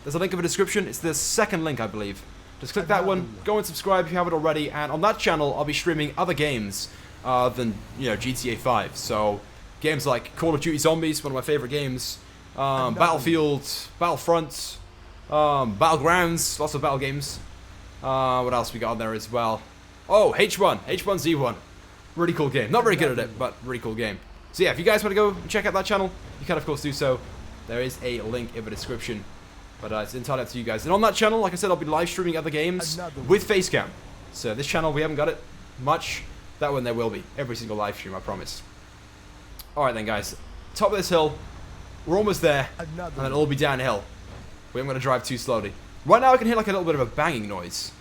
there's a link in the description. It's the second link, I believe. Just click that one, go and subscribe if you haven't already, and on that channel, I'll be streaming other games than, you know, GTA 5. So, games like Call of Duty Zombies, one of my favorite games, Battlefield, Battlefront, Battlegrounds, lots of battle games. What else we got on there as well? Oh, H1Z1. Really cool game. Not very good at it, but really cool game. So yeah, if you guys want to go and check out that channel, you can of course do so. There is a link in the description. But it's entirely up to you guys. And on that channel, like I said, I'll be live streaming other games with face cam. So this channel, we haven't got it much. That one there will be. Every single live stream, I promise. Alright then, guys. Top of this hill. We're almost there. And then it'll all be downhill. We ain't going to drive too slowly. Right now, I can hear like a little bit of a banging noise.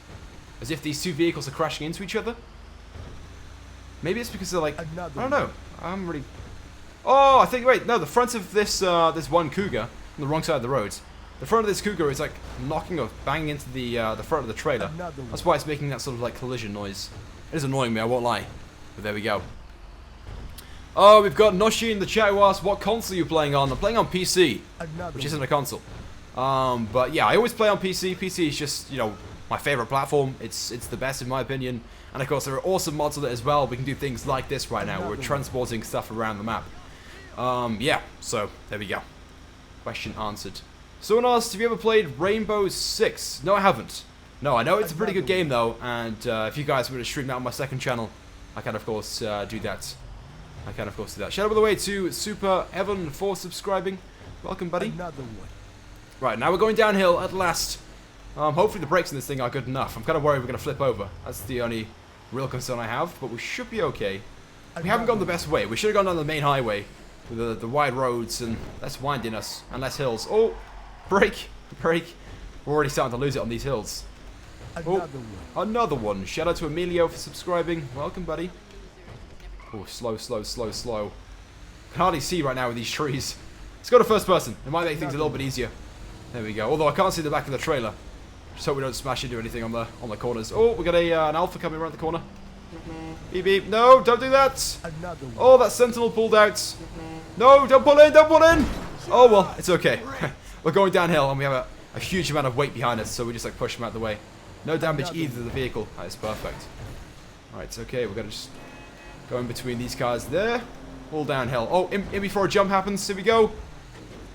As if these two vehicles are crashing into each other. Maybe it's because they're like... I don't know. I'm really... Oh, I think... Wait, no. The front of this this one Cougar on the wrong side of the road. The front of this Cougar is like knocking or banging into the front of the trailer. That's why it's making that sort of like collision noise. It is annoying me, I won't lie. But there we go. Oh, we've got Noshi in the chat who asks, what console are you playing on? I'm playing on PC, which isn't a console. But yeah, I always play on PC. PC is just, you know, my favorite platform. It's the best in my opinion. And of course, there are awesome mods on it as well. We can do things like this right now. We're transporting stuff around the map. Yeah, so there we go. Question answered. Someone asked, have you ever played Rainbow Six? No, I haven't. No, I know it's a pretty good game though, and if you guys were to stream that on my second channel, I can of course do that. Shout out by the way to Super Evan for subscribing. Welcome, buddy. Right, now we're going downhill at last. Hopefully the brakes in this thing are good enough. I'm kind of worried we're going to flip over. That's the only real concern I have, but we should be okay. We haven't gone the best way. We should have gone down the main highway with the wide roads and less windiness and less hills. Oh! Brake! We're already starting to lose it on these hills. Another one. Shout out to Emilio for subscribing. Welcome, buddy. Oh, slow. Can hardly see right now with these trees. Let's go to first person. It might make things a little bit easier. There we go. Although I can't see the back of the trailer. Just hope we don't smash into anything on the corners. Oh, we got an Alpha coming around the corner. Beep beep. No, don't do that. Oh, that Sentinel pulled out. No, don't pull in. Oh well, it's okay. We're going downhill and we have a huge amount of weight behind us, so we just like push them out the way. No damage either to the vehicle. That is perfect. Alright, it's okay. We're going to just go in between these cars there. All downhill. Oh, in before a jump happens. Here we go.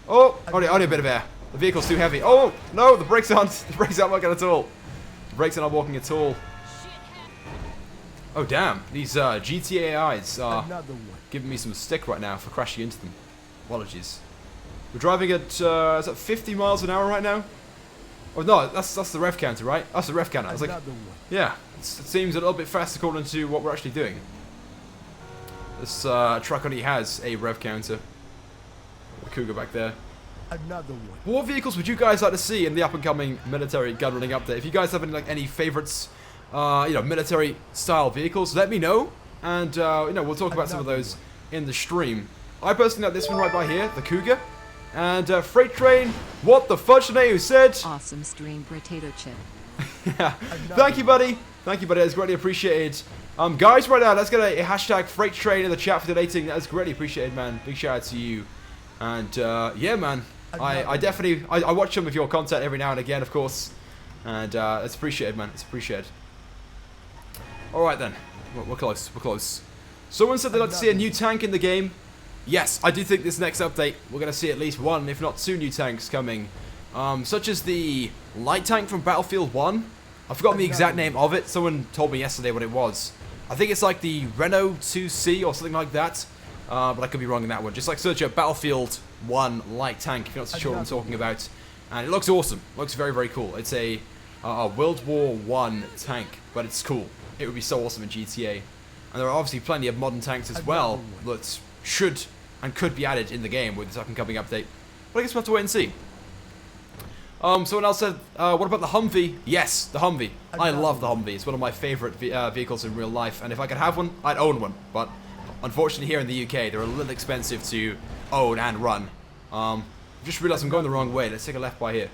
Oh, only a bit of air. The vehicle's too heavy. Oh, no, the brakes aren't working at all. The brakes are not working at all. Oh, damn. These GTAIs are giving me some stick right now for crashing into them. Apologies. We're driving at, is that 50 miles an hour right now? Oh, no, that's the rev counter, right? That's the rev counter. I was like, yeah, it seems a little bit fast according to what we're actually doing. This truck only has a rev counter. The Cougar back there. What vehicles would you guys like to see in the up-and-coming military gun running update? If you guys have any favorites, you know, military-style vehicles, let me know. And, you know, we'll talk about some of those in the stream. I personally like this one right by here, the Cougar. And Freight Train, what the fudge name said? Awesome stream, potato chip. Yeah. Thank you, buddy. That's greatly appreciated. Guys, right now, let's get a hashtag Freight Train in the chat for donating. That's greatly appreciated, man. Big shout out to you. And yeah, man, I definitely I watch some of your content every now and again, of course. And it's appreciated, man. It's appreciated. All right then, we're close. Someone said they'd like to see a new tank in the game. Yes, I do think this next update, we're going to see at least one, if not two new tanks coming. Such as the light tank from Battlefield 1. I've forgotten the exact name of it. Someone told me yesterday what it was. I think it's like the Renault 2C or something like that. But I could be wrong in that one. Just like search up Battlefield 1 light tank if you're not so sure what I'm talking about. And it looks awesome. It looks very, very cool. It's a World War 1 tank, but it's cool. It would be so awesome in GTA. And there are obviously plenty of modern tanks as well that should and could be added in the game with this up-and-coming update. But I guess we'll have to wait and see. Someone else said, what about the Humvee? Yes, the Humvee. I love the Humvee. It's one of my favorite vehicles in real life, and if I could have one, I'd own one. But unfortunately, here in the UK, they're a little expensive to own and run. Just realized I'm going the wrong way. Let's take a left by here.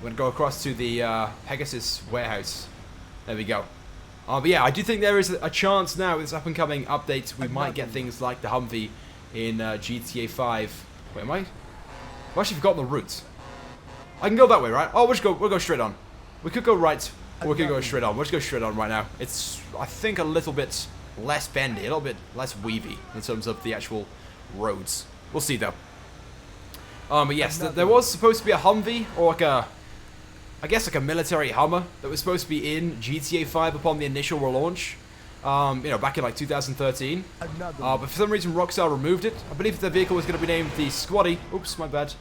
We're gonna go across to the Pegasus warehouse. There we go. But yeah, I do think there is a chance now with this up and coming update we might get things like the Humvee in GTA 5. Wait, am I? I've actually forgotten the route. I can go that way, right? Oh, we'll go straight on. We could go right, or we could go straight on. We'll just go straight on right now. It's, I think, a little bit less bendy, a little bit less weavy in terms of the actual roads. We'll see, though. But yes, there was supposed to be a Humvee, or like a, I guess like a military Hummer that was supposed to be in GTA 5 upon the initial launch. You know, back in like 2013. But for some reason, Rockstar removed it. I believe the vehicle was going to be named the Squaddy. Oops, my bad.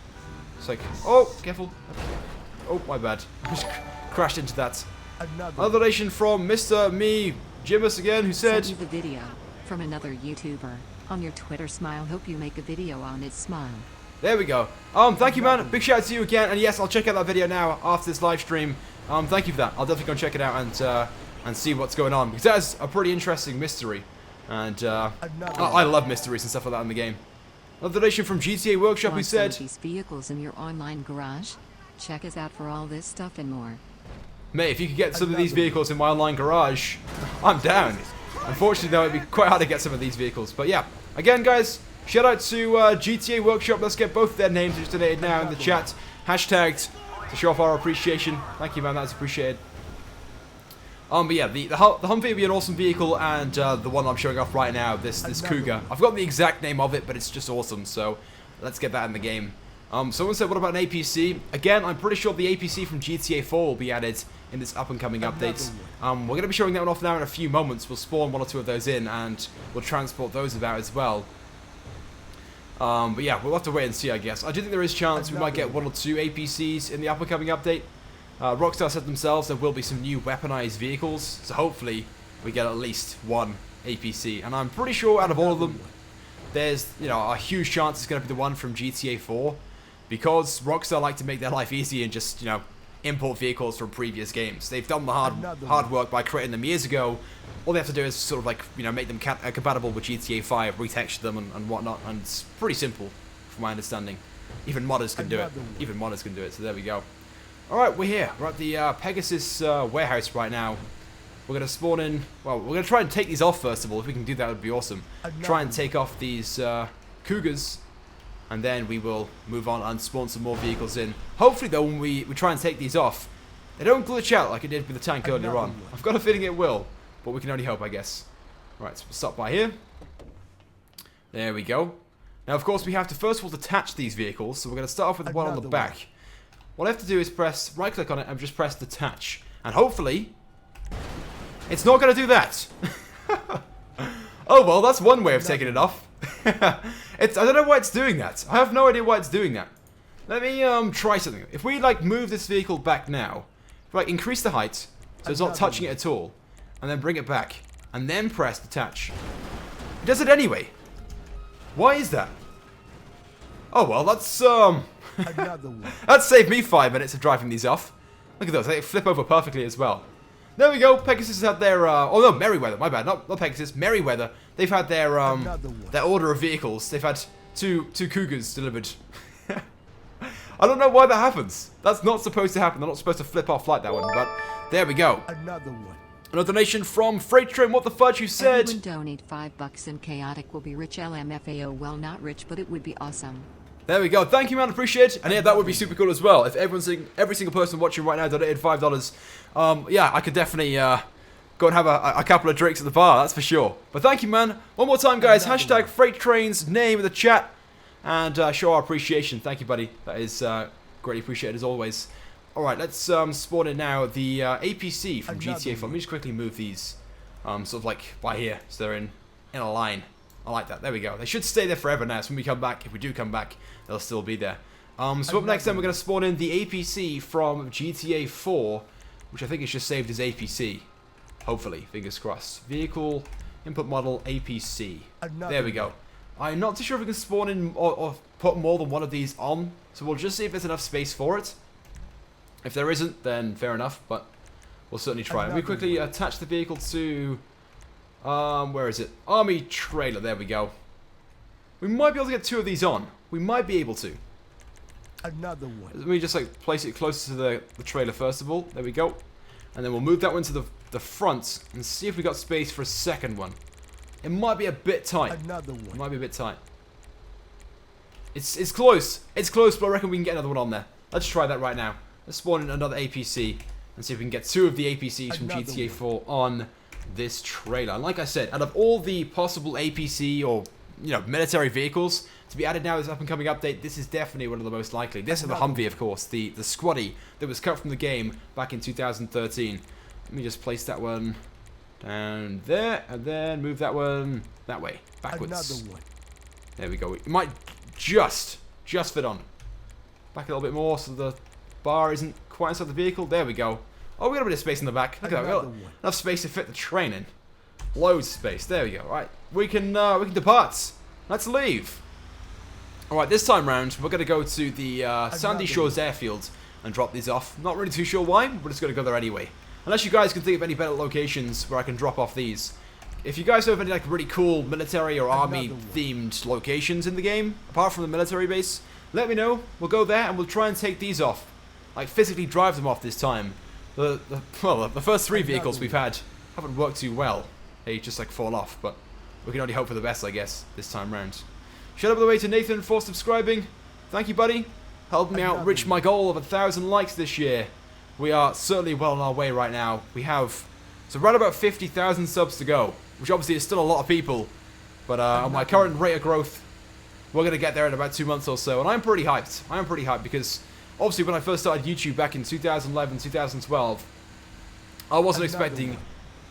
It's like, oh, careful. Oh, my bad. I just crashed into that. Another donation from Mr. Me Jimus again, who said, Send you the video from another YouTuber on your Twitter smile. Hope you make a video on it. Smile. There we go. Thank you, man. Big shout out to you again. And yes, I'll check out that video now after this live stream. Thank you for that. I'll definitely go and check it out and see what's going on, because that is a pretty interesting mystery. And I love mysteries and stuff like that in the game. Another donation from GTA Workshop, who Want said, some of these vehicles in your online garage? Check us out for all this stuff and more. mate, if you could get some of these vehicles in my online garage, I'm down. Unfortunately, though, it'd be quite hard to get some of these vehicles. But yeah, again, guys, shout out to GTA Workshop. Let's get both their names just donated now in the chat. Hashtagged to show off our appreciation. Thank you, man. That's appreciated. But yeah, the Humvee would be an awesome vehicle, and the one I'm showing off right now, this Cougar. I've got the exact name of it, but it's just awesome. So let's get that in the game. Someone said, what about an APC? Again, I'm pretty sure the APC from GTA 4 will be added in this up-and-coming update. We're going to be showing that one off now in a few moments. We'll spawn one or two of those in, and we'll transport those about as well. But yeah, we'll have to wait and see, I guess. I do think there is a chance we might get one or two APCs in the up-and-coming update. Rockstar said themselves there will be some new weaponized vehicles, so hopefully we get at least one APC. And I'm pretty sure out of all of them, there's, you know, a huge chance it's going to be the one from GTA 4, because Rockstar like to make their life easy and just, you know, import vehicles from previous games. They've done the hard work by creating them years ago. All they have to do is sort of like, you know, make them compatible with GTA 5, retexture them and whatnot, and it's pretty simple, from my understanding. Even modders can do it. Even modders can do it, so there we go. Alright, we're here. We're at the Pegasus warehouse right now. We're going to spawn in... Well, we're going to try and take these off first of all. If we can do that, it would be awesome. Try and take off these Cougars, and then we will move on and spawn some more vehicles in. Hopefully, though, when we try and take these off, they don't glitch out like it did with the tank earlier on. I've got a feeling it will, but we can only hope, I guess. Alright, so we'll stop by here. There we go. Now, of course, we have to first of all detach these vehicles, so we're going to start off with the one on the back. What I have to do is press right-click on it and just press detach. And hopefully, it's not going to do that. Oh, well, that's one way of taking it off. I don't know why it's doing that. I have no idea why it's doing that. Let me try something. If we, like, move this vehicle back now, like, increase the height, so it's not touching it at all, and then bring it back, and then press detach. It does it anyway. Why is that? Oh, well, that's, that saved me 5 minutes of driving these off. Look at those, they flip over perfectly as well. There we go, Pegasus had their, oh no, Merryweather, my bad, not Pegasus, Merryweather. They've had their order of vehicles. They've had two Cougars delivered. I don't know why that happens. That's not supposed to happen. They're not supposed to flip off like that one, but there we go. Another donation from Freight Train. What the fudge, you said? Everyone donate $5 and Chaotic will be rich. LMFAO. Well, not rich, but it would be awesome. There we go. Thank you, man. Appreciate it. And yeah, that would be super cool as well. If every single person watching right now donated $5, yeah, I could definitely go and have a couple of drinks at the bar. That's for sure. But thank you, man. One more time, guys. Hashtag Freight Train's name in the chat and show our appreciation. Thank you, buddy. That is greatly appreciated as always. All right, let's spawn in now the APC from GTA 4. Let me just quickly move these sort of like by here, so they're in a line. I like that. There we go. They should stay there forever now. So when we come back, if we do come back, they'll still be there. So up next, then we're going to spawn in the APC from GTA 4, which I think is just saved as APC. Hopefully, fingers crossed. Vehicle input model APC. There we go. I'm not too sure if we can spawn in or put more than one of these on, so we'll just see if there's enough space for it. If there isn't, then fair enough, but we'll certainly try. We quickly attach the vehicle to, where is it? Army trailer, there we go. We might be able to get 2 of these on. We might be able to. Another one. Let me just like place it closer to the trailer first of all. There we go. And then we'll move that one to the front and see if we got space for a second one. It might be a bit tight. Another It one. might be a bit tight. It's close. It's close, but I reckon we can get another one on there. Let's try that right now. Let's spawn in another APC and see if we can get 2 of the APCs from Another GTA 4 on this trailer. And like I said, out of all the possible APC or military vehicles to be added now this up and coming update, this is definitely one of the most likely. This is the Humvee, of course, the squaddy that was cut from the game back in 2013. Let me just place that one down there and then move that one that way, backwards. Another one. There we go. It might just fit on. Back a little bit more so the bar isn't quite inside the vehicle. There we go. Oh, we got a bit of space in the back. Look at that. We got enough space to fit the train in. Loads of space. There we go. Right, we can depart. Let's leave. All right, this time round we're going to go to the Sandy Shores airfield and drop these off. Not really too sure why. We're just going to go there anyway. Unless you guys can think of any better locations where I can drop off these. If you guys have any like really cool military or army themed locations in the game, apart from the military base, let me know. We'll go there and we'll try and take these off. Like physically drive them off this time. The first 3 vehicles we've had haven't worked too well. They just like fall off, but we can only hope for the best, I guess, this time round. Shout out by the way to Nathan for subscribing. Thank you, buddy. Helping me out reach my goal of 1,000 likes this year. We are certainly well on our way right now. We have around about 50,000 subs to go, which obviously is still a lot of people. But on my current rate of growth, we're going to get there in about 2 months or so. And I'm pretty hyped. I am pretty hyped because obviously when I first started YouTube back in 2011, 2012, I wasn't expecting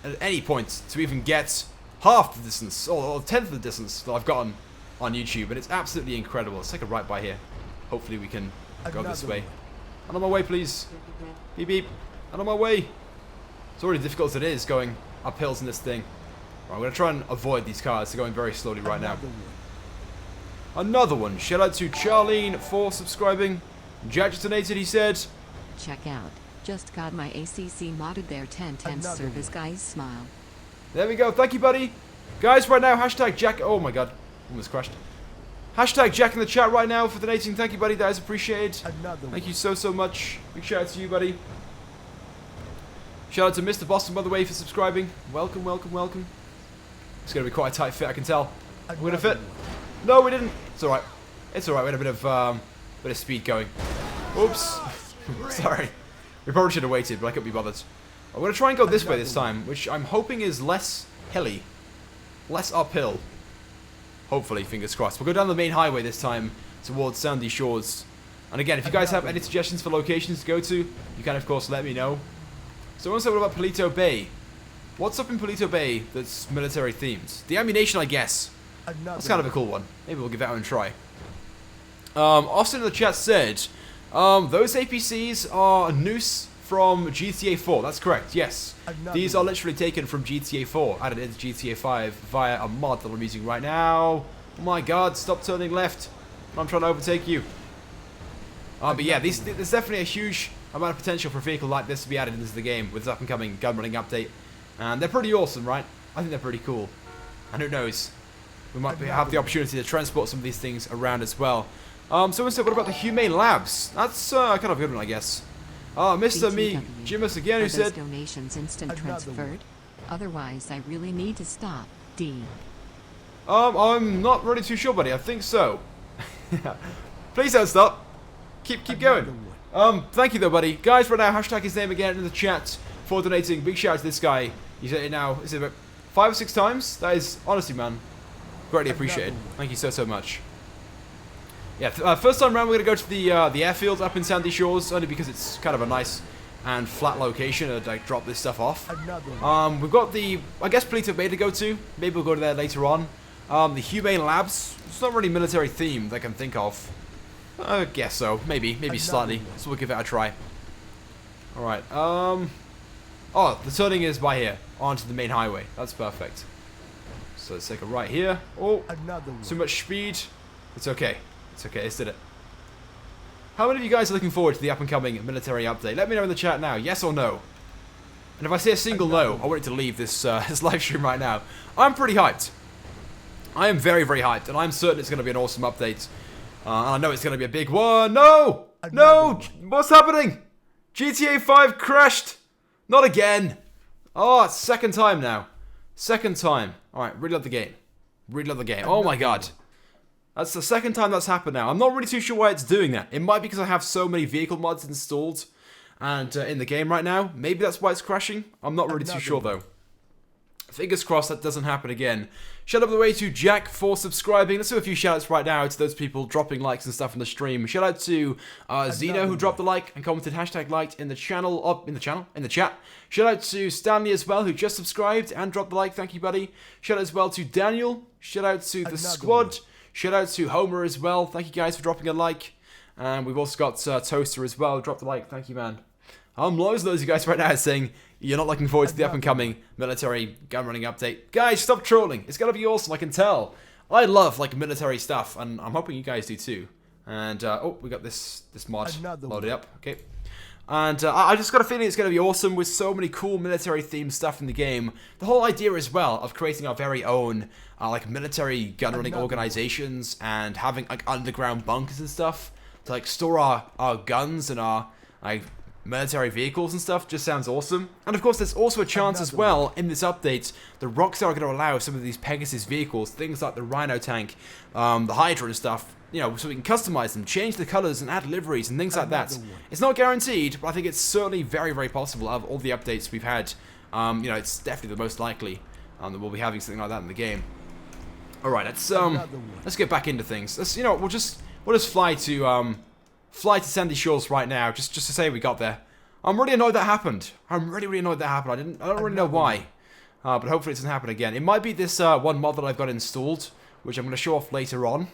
at any point to even get half the distance or a tenth of the distance that I've gotten on YouTube. And it's absolutely incredible. Let's take a right by here. Hopefully we can go this way. And on my way, please. Beep beep. And on my way. It's already difficult as it is going up hills in this thing. Right, I'm going to try and avoid these cars. They're going very slowly right now. Another one. Shout out to Charlene for subscribing. Jack donated, he said. Check out. Just got my ACC modded there 1010 service guys smile. There we go. Thank you, buddy. Guys, right now, hashtag Jack. Oh my god. Almost crashed. Hashtag Jack in the chat right now for donating. Thank you, buddy. That is appreciated. Thank you so much. Big shout out to you, buddy. Shout out to Mr. Boston, by the way, for subscribing. Welcome, welcome, welcome. It's going to be quite a tight fit, I can tell. We're going to fit. No, we didn't. It's alright. It's alright. We had a bit of speed going. Oops. Sorry. We probably should have waited, but I couldn't be bothered. I'm going to try and go this way this time, which I'm hoping is less hilly. Less uphill. Hopefully, fingers crossed. We'll go down the main highway this time towards Sandy Shores. And again, if you guys have any suggestions for locations to go to, you can, of course, let me know. So I want to say, what about Palito Bay? What's up in Palito Bay that's military themed? The ammunition, I guess. That's kind of a cool one. Maybe we'll give that one a try. Austin in the chat said, those APCs are a noose from GTA 4. That's correct, yes. These are literally taken from GTA 4, added into GTA 5 via a mod that I'm using right now. Oh my god, stop turning left. I'm trying to overtake you. But yeah, there's definitely a huge amount of potential for a vehicle like this to be added into the game with this up and coming Gunrunning update. And they're pretty awesome, right? I think they're pretty cool. And who knows? We might have the opportunity to transport some of these things around as well. Someone said, what about the Humane Labs? That's kind of a good one, I guess. Mr. Me, Jimus again, who said... donations instant transferred? Otherwise, I really need to stop. D. I'm not really too sure, buddy. I think so. Please don't stop. Keep going. Thank you, though, buddy. Guys, right now, hashtag his name again in the chat for donating. Big shout out to this guy. He's at it now. Is it about 5 or 6 times? That is, honestly, man, greatly appreciated. Thank you so much. Yeah, first time round we're going to go to the airfield up in Sandy Shores, only because it's kind of a nice and flat location to like, drop this stuff off. We've got the, I guess, Palito Bay to go to. Maybe we'll go to there later on. The Humane Labs, it's not really military themed I can think of. I guess so, maybe slightly, so we'll give it a try. Alright, oh, the turning is by here, onto the main highway. That's perfect. So let's take a right here. Oh, too much speed. It's okay. It's okay, let's did it. How many of you guys are looking forward to the up-and-coming military update? Let me know in the chat now, yes or no. And if I say a single no, I want it to leave this, this live stream right now. I'm pretty hyped. I am very, very hyped, and I'm certain it's going to be an awesome update. And I know it's going to be a big one. No! No! What's happening? GTA 5 crashed! Not again! Oh, it's second time now. Second time. Alright, really love the game. Really love the game. Oh my god. That's the second time that's happened now. I'm not really too sure why it's doing that. It might be because I have so many vehicle mods installed and in the game right now. Maybe that's why it's crashing. I'm not really too sure though. Fingers crossed that doesn't happen again. Shout out by the way to Jack for subscribing. Let's do a few shoutouts right now to those people dropping likes and stuff in the stream. Shout out to Zeno who dropped the like and commented hashtag liked in the channel, in the chat. Shout out to Stanley as well who just subscribed and dropped the like. Thank you, buddy. Shout out as well to Daniel. Shout out to the squad. Shout out to Homer as well. Thank you guys for dropping a like. And we've also got Toaster as well. Drop the like. Thank you, man. Loads of you guys right now saying you're not looking forward to the up-and-coming military gun running update. Guys, stop trolling. It's going to be awesome, I can tell. I love, like, military stuff, and I'm hoping you guys do too. And, oh, we got this mod loaded up. Okay. And I just got a feeling it's going to be awesome with so many cool military-themed stuff in the game. The whole idea as well of creating our very own, like, military gun-running organizations and having, like, underground bunkers and stuff to, like, store our guns and our, like, military vehicles and stuff just sounds awesome. And of course there's also a chance as well in this update the Rockstar are going to allow some of these Pegasus vehicles, things like the Rhino tank, the Hydra and stuff, you know, so we can customize them, change the colors and add liveries and things like that. It's not guaranteed, but I think it's certainly very, very possible out of all the updates we've had. You know, it's definitely the most likely that we'll be having something like that in the game. Alright, let's get back into things. Let's, you know, we'll just fly to Sandy Shores right now, just to say we got there. I'm really annoyed that happened. I'm really annoyed that happened. I don't really know why, but hopefully it doesn't happen again. It might be this one mod that I've got installed, which I'm going to show off later on.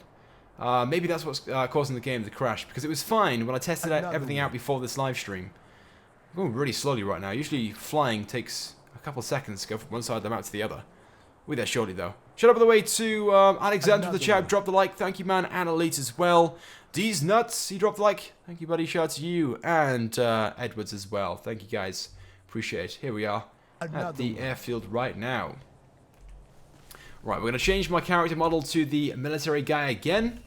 Maybe that's what's causing the game to crash, because it was fine when I tested everything out before this live stream. I'm going really slowly right now. Usually flying takes a couple of seconds to go from one side of the map to the other. We're there shortly though. Shout out by the way to Alexander in the chat, drop the like, thank you man, and Elite as well. D's Nuts, he dropped the like, thank you buddy, shout out to you, and Edwards as well, thank you guys, appreciate it. Here we are at the airfield right now. Right, we're going to change my character model to the military guy again,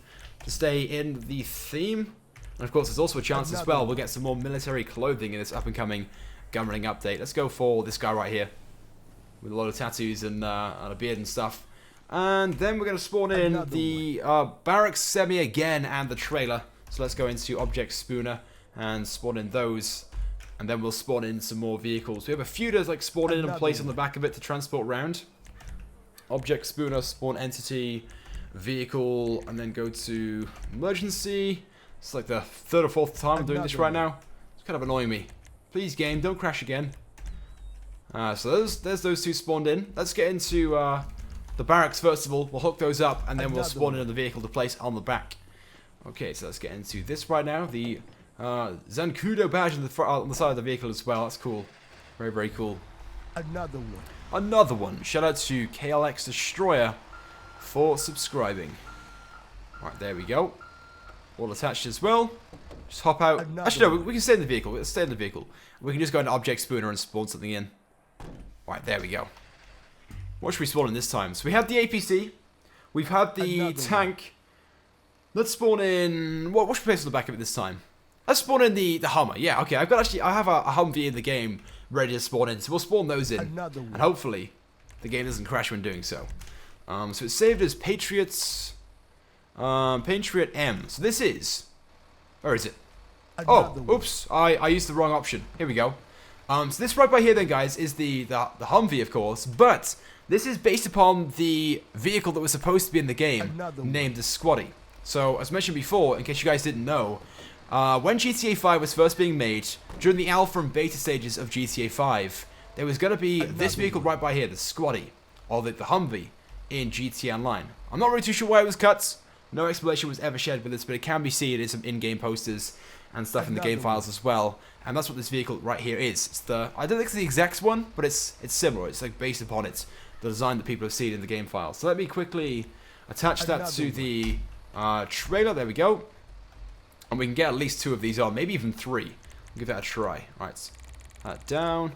to stay in the theme. And of course there's also a chance as well we'll get some more military clothing in this up and coming gun running update. Let's go for this guy right here, with a lot of tattoos and a beard and stuff. And then we're going to spawn in the barracks semi again and the trailer. So let's go into Object Spooner and spawn in those. And then we'll spawn in some more vehicles. We have a few to like spawn in and place on the back of it to transport around. Object Spooner, spawn entity, vehicle, and then go to emergency. It's like the third or fourth time I'm doing this right now. It's kind of annoying me. Please game, don't crash again. So there's those two spawned in. Let's get into the barracks first of all. We'll hook those up and then we'll spawn in the vehicle to place on the back. Okay, so let's get into this right now. The Zancudo badge on the side of the vehicle as well. That's cool. Very, very cool. Another one. Another one. Shout out to KLX Destroyer for subscribing. Right, there we go. All attached as well. Just hop out. Actually, no, we can stay in the vehicle. Let's stay in the vehicle. We can just go into Object Spooner and spawn something in. Right, there we go. What should we spawn in this time? So we have the APC. We've had the tank. Let's spawn in... What should we place on the back of it this time? Let's spawn in the Hummer. Yeah, okay. I have a Humvee in the game ready to spawn in. So we'll spawn those in. And hopefully the game doesn't crash when doing so. So it's saved as Patriots... Patriot M. So this is... Where is it? Oh, oops. I used the wrong option. Here we go. So this right by here then, guys, is the Humvee, of course. But this is based upon the vehicle that was supposed to be in the game, named the Squatty. So, as mentioned before, in case you guys didn't know, when GTA 5 was first being made, during the alpha and beta stages of GTA 5, there was going to be this vehicle right by here, the Squatty, or the Humvee, in GTA Online. I'm not really too sure why it was cut. No explanation was ever shared with this, but it can be seen in some in-game posters and stuff in the game files as well. And that's what this vehicle right here is. It's the, I don't think it's the exact one, but it's similar. It's like based upon it, the design that people have seen in the game files. So let me quickly attach that to the trailer. There we go. And we can get at least 2 of these on, maybe even 3. We'll give that a try. Alright, that down.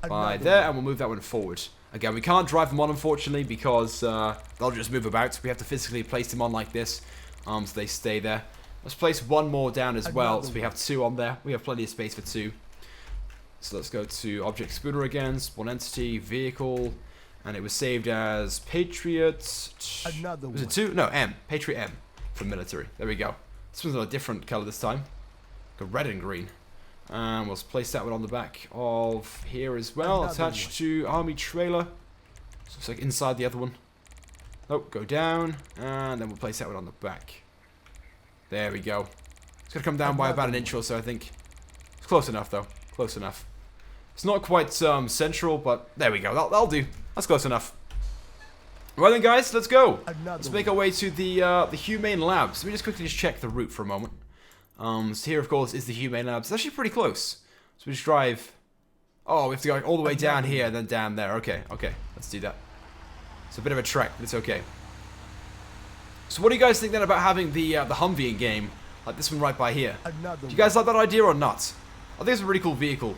By there, and we'll move that one forward. Again, we can't drive them on, unfortunately, because they'll just move about. We have to physically place them on like this, so they stay there. Let's place one more down as well, so we have 2 on there. We have plenty of space for 2. So let's go to Object Spooner again, Spawn Entity, Vehicle, and it was saved as Patriot. Was it 2? No, M. Patriot M from military. There we go. This one's a different color this time. Got red and green. And we'll place that one on the back of here as well, attached to Army Trailer. So it's like inside the other one. Nope, go down, and then we'll place that one on the back. There we go. It's going to come down by about an inch or so, I think. It's close enough, though. Close enough. It's not quite central, but there we go. That'll do. That's close enough. Right then, guys, let's go. Let's make our way to the Humane Labs. Let me just quickly check the route for a moment. So here, of course, is the Humane Labs. It's actually pretty close. So we just drive... Oh, we have to go all the way down here and then down there. Okay, okay. Let's do that. It's a bit of a trek, but it's okay. So what do you guys think then about having the Humvee in game? Like this one right by here. Do you guys like that idea or not? I think it's a really cool vehicle.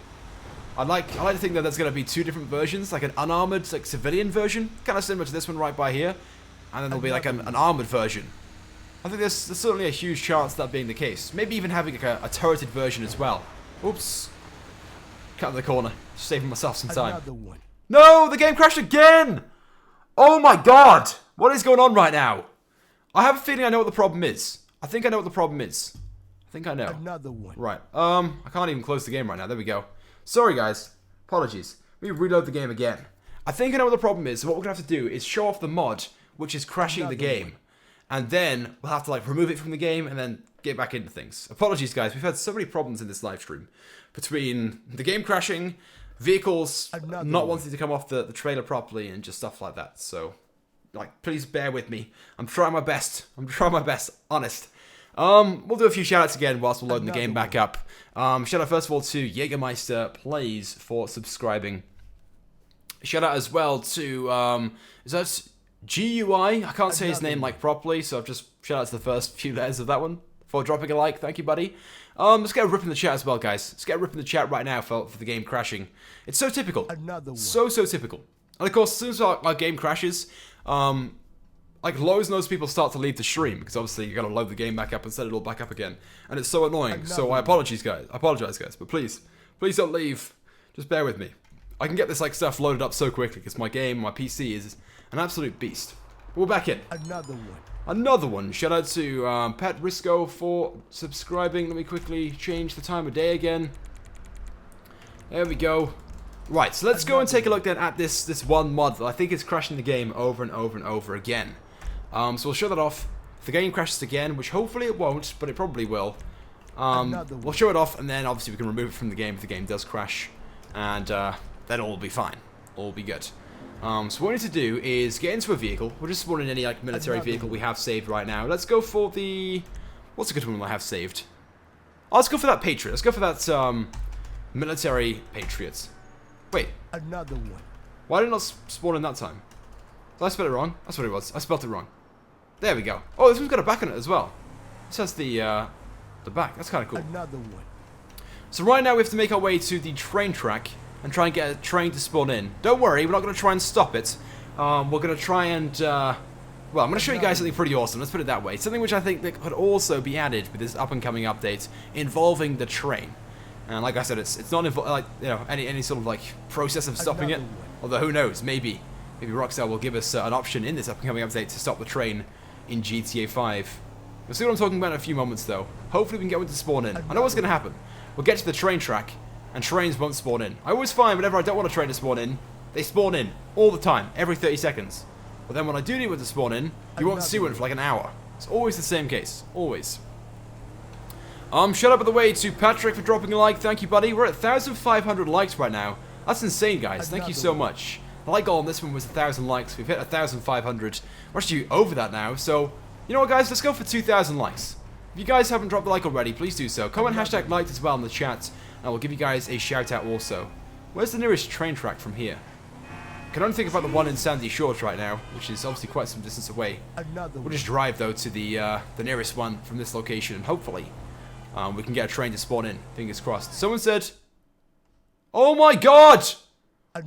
I like to think that there's going to be 2 different versions. Like an unarmored, like civilian version. Kind of similar to this one right by here. And then there'll be like an armored version. I think there's certainly a huge chance of that being the case. Maybe even having like a turreted version as well. Oops. Cut in the corner. Saving myself some time. No! The game crashed again! Oh my god! What is going on right now? I have a feeling I know what the problem is. I think I know what the problem is. I think I know. Right. I can't even close the game right now. There we go. Sorry guys. Apologies. Let me reload the game again. I think I know what the problem is. So what we're going to have to do is show off the mod, which is crashing the game. And then we'll have to like remove it from the game and then get back into things. Apologies guys, we've had so many problems in this live stream. Between the game crashing, vehicles not wanting to come off the trailer properly, and just stuff like that. So, like, please bear with me. I'm trying my best. Honest. We'll do a few shoutouts again whilst we're loading the game back up. Shout out first of all to Jägermeister Plays for subscribing. Shout out as well to, is that... GUI, I can't say his name like properly, so I've just shout out to the first few letters of that one for dropping a like. Thank you, buddy. Let's get a rip in the chat as well, guys. Let's get a rip in the chat right now for the game crashing. It's so typical. So typical. And of course, as soon as our game crashes, like loads and loads of people start to leave the stream because obviously you gotta load the game back up and set it all back up again, and it's so annoying. So I apologize, guys. But please don't leave. Just bear with me. I can get this like stuff loaded up so quickly because my PC is an absolute beast. We're back in. Another one. Shout out to Pat Risco for subscribing. Let me quickly change the time of day again. There we go. Right, so let's go and take a look then at this one mod that I think is crashing the game over and over and over again. So we'll show that off. If the game crashes again, which hopefully it won't, but it probably will, we'll show it off, and then obviously we can remove it from the game if the game does crash, and then all will be fine. All will be good. So what we need to do is get into a vehicle. We'll just spawn in any like military vehicle we have saved right now. Let's go for the... What's a good one I have saved? Oh, let's go for that Patriot. Let's go for that military Patriot. Wait. Why didn't I spawn in that time? Did I spell it wrong? That's what it was. I spelled it wrong. There we go. Oh, this one's got a back on it as well. This has the back. That's kind of cool. So right now we have to make our way to the train track and try and get a train to spawn in. Don't worry, we're not going to try and stop it. We're going to try and... well, I'm going to show you guys something pretty awesome. Let's put it that way. Something which I think that could also be added with this up-and-coming update involving the train. And like I said, it's not like any sort of like process of stopping it. Although who knows? Maybe Rockstar will give us an option in this up-and-coming update to stop the train in GTA 5. We'll see what I'm talking about in a few moments, though. Hopefully we can get one to spawn in. I know what's going to happen. We'll get to the train track, and trains won't spawn in. I always find whenever I don't want a train to spawn in, they spawn in all the time, every 30 seconds. But then when I do need one to spawn in, you won't see one for like an hour. It's always the same case. Always. Shout out by the way to Patrick for dropping a like. Thank you, buddy. We're at 1,500 likes right now. That's insane, guys. Thank you so much. The like goal on this one was 1,000 likes. We've hit 1,500. We're actually over that now. So, you know what, guys? Let's go for 2,000 likes. If you guys haven't dropped a like already, please do so. Comment hashtag liked as well in the chat, and we'll give you guys a shout out also. Where's the nearest train track from here? can only think about the one in Sandy Shores right now, which is obviously quite some distance away. Another We'll just drive, though, to the nearest one from this location, and hopefully we can get a train to spawn in. Fingers crossed. Someone said, "Oh my god!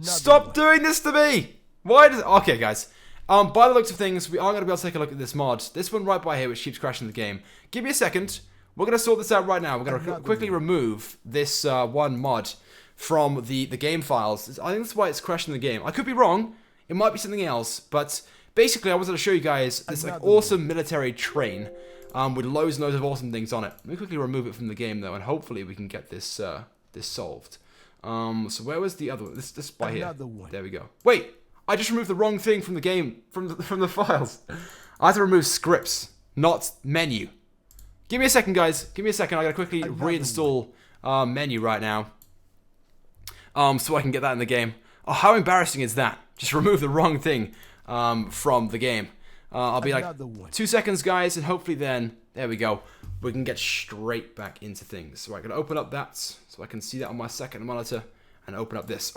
Stop doing this to me! Why does..." Okay, guys. By the looks of things, we are going to be able to take a look at this mod. This one right by here, which keeps crashing the game. Give me a second. We're going to sort this out right now. We're going to quickly remove this one mod from the game files. I think that's why it's crashing the game. I could be wrong. It might be something else. But basically, I wanted to show you guys this like awesome military train with loads and loads of awesome things on it. Let me quickly remove it from the game, though, and hopefully we can get this this solved. So where was the other one? This by here. There we go. Wait! I just removed the wrong thing from the game, from the files. I have to remove scripts, not menu. Give me a second, guys. Give me a second. I gotta quickly reinstall menu right now, so I can get that in the game. Oh, how embarrassing is that? Just remove the wrong thing from the game. I'll be like 2 seconds, guys, and hopefully then, there we go. We can get straight back into things. So I'm gonna open up that so I can see that on my second monitor and open up this.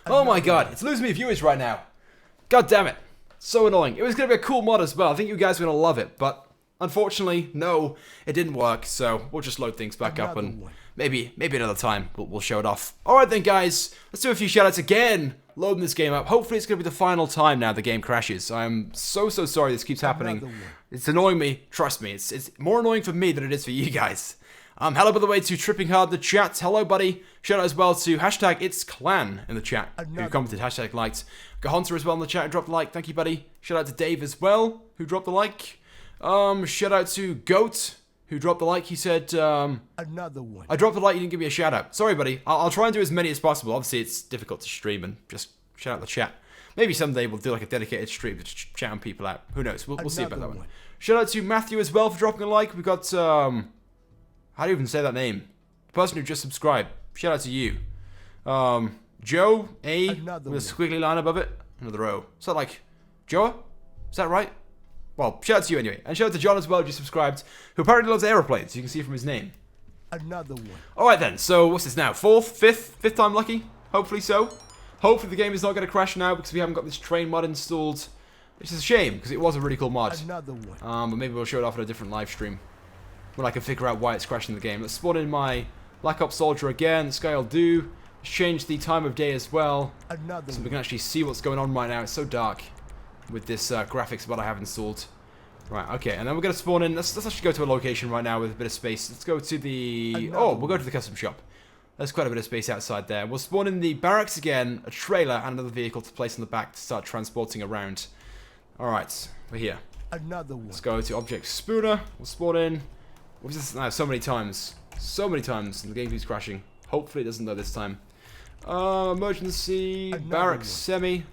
Oh my god, it's losing me viewers right now. God damn it. So annoying. It was going to be a cool mod as well. I think you guys are going to love it, but unfortunately, no, it didn't work. So we'll just load things back up and maybe another time we'll show it off. Alright then, guys, let's do a few shoutouts again. Loading this game up. Hopefully it's going to be the final time now the game crashes. I'm so sorry this keeps happening. It's annoying me. Trust me, it's more annoying for me than it is for you guys. Hello, by the way, to Tripping Hard in the chat. Hello, buddy. Shout out as well to hashtag It's Clan in the chat, who commented, hashtag liked. Got Hunter as well in the chat, who dropped a like. Thank you, buddy. Shout out to Dave as well, who dropped the like. Shout out to Goat, who dropped the like. He said, Another one. I dropped the like, you didn't give me a shout out. Sorry, buddy. I'll try and do as many as possible. Obviously, it's difficult to stream and just shout out the chat. Maybe someday we'll do like a dedicated stream to shouting people out. Who knows? We'll see about that one. Shout out to Matthew as well for dropping a like. We've got, how do you even say that name? The person who just subscribed. Shout out to you. Joe A with a squiggly line above it. Another O. Is that like Joe? Is that right? Well, shout out to you anyway. And shout out to John as well, who just subscribed, who apparently loves aeroplanes. You can see from his name. Another one. Alright then, so what's this now? Fifth time lucky? Hopefully so. Hopefully the game is not going to crash now because we haven't got this train mod installed. Which is a shame, because it was a really cool mod. Another one. But maybe we'll show it off in a different live stream when I can figure out why it's crashing the game. Let's spawn in my Black Ops Soldier again. This guy will do. Let's change the time of day as well, so we can actually see what's going on right now. It's so dark with this graphics mod I have installed. Right, okay, and then we're going to spawn in. Let's actually go to a location right now with a bit of space. Let's go to the... we'll go to the custom shop. There's quite a bit of space outside there. We'll spawn in the barracks again, a trailer, and another vehicle to place in the back to start transporting around. Alright, we're here. Another one. Let's go to Object Spooner. We'll spawn in. We've just now so many times, and the game keeps crashing. Hopefully it doesn't though this time. Emergency, barracks, semi,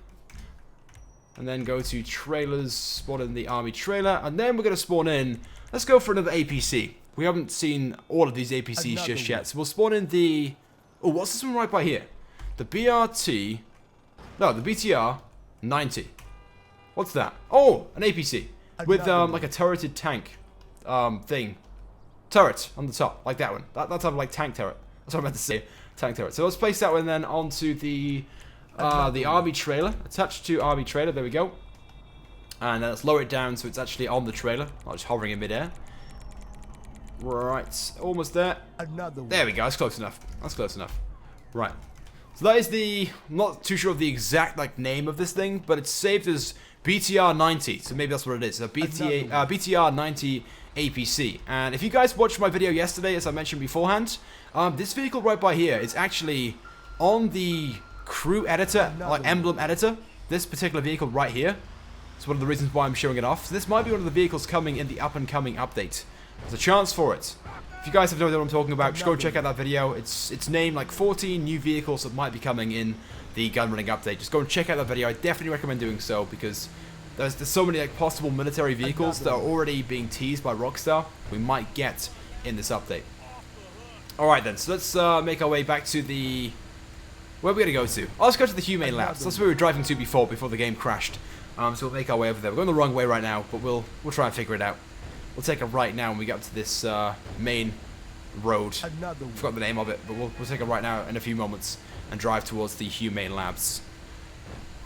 and then go to trailers, spawn in the army trailer, and then we're going to spawn in. Let's go for another APC. We haven't seen all of these APCs just yet, so we'll spawn in the... Oh, what's this one right by here? The BRT... No, the BTR 90. What's that? Oh, an APC with like a turreted tank thing. Turret on the top, like that one. That type of like tank turret. That's what I meant to say. Tank turret. So let's place that one then onto the army trailer. Attached to army trailer. There we go. And then let's lower it down so it's actually on the trailer, not just hovering in midair. Right, almost there. There we go. That's close enough. That's close enough. Right. So that is the... I'm not too sure of the exact like name of this thing, but it's saved as BTR 90. So maybe that's what it is. A BTR 90 APC. And if you guys watched my video yesterday, as I mentioned beforehand, this vehicle right by here is actually on the crew editor, like emblem editor. This particular vehicle right here. It's one of the reasons why I'm showing it off. So this might be one of the vehicles coming in the up-and-coming update. There's a chance for it. If you guys have no idea what I'm talking about, just go check out that video. It's named like 14 new vehicles that might be coming in the Gunrunning update. Just go and check out that video. I definitely recommend doing so because there's so many like possible military vehicles that are already being teased by Rockstar we might get in this update. Alright then, so let's make our way back to the... Where are we going to go to? Oh, let's go to the Humane Labs. That's where we were driving to before the game crashed. So we'll make our way over there. We're going the wrong way right now, but we'll try and figure it out. We'll take a right now when we get up to this main road. I forgot the name of it, but we'll take a right now in a few moments and drive towards the Humane Labs.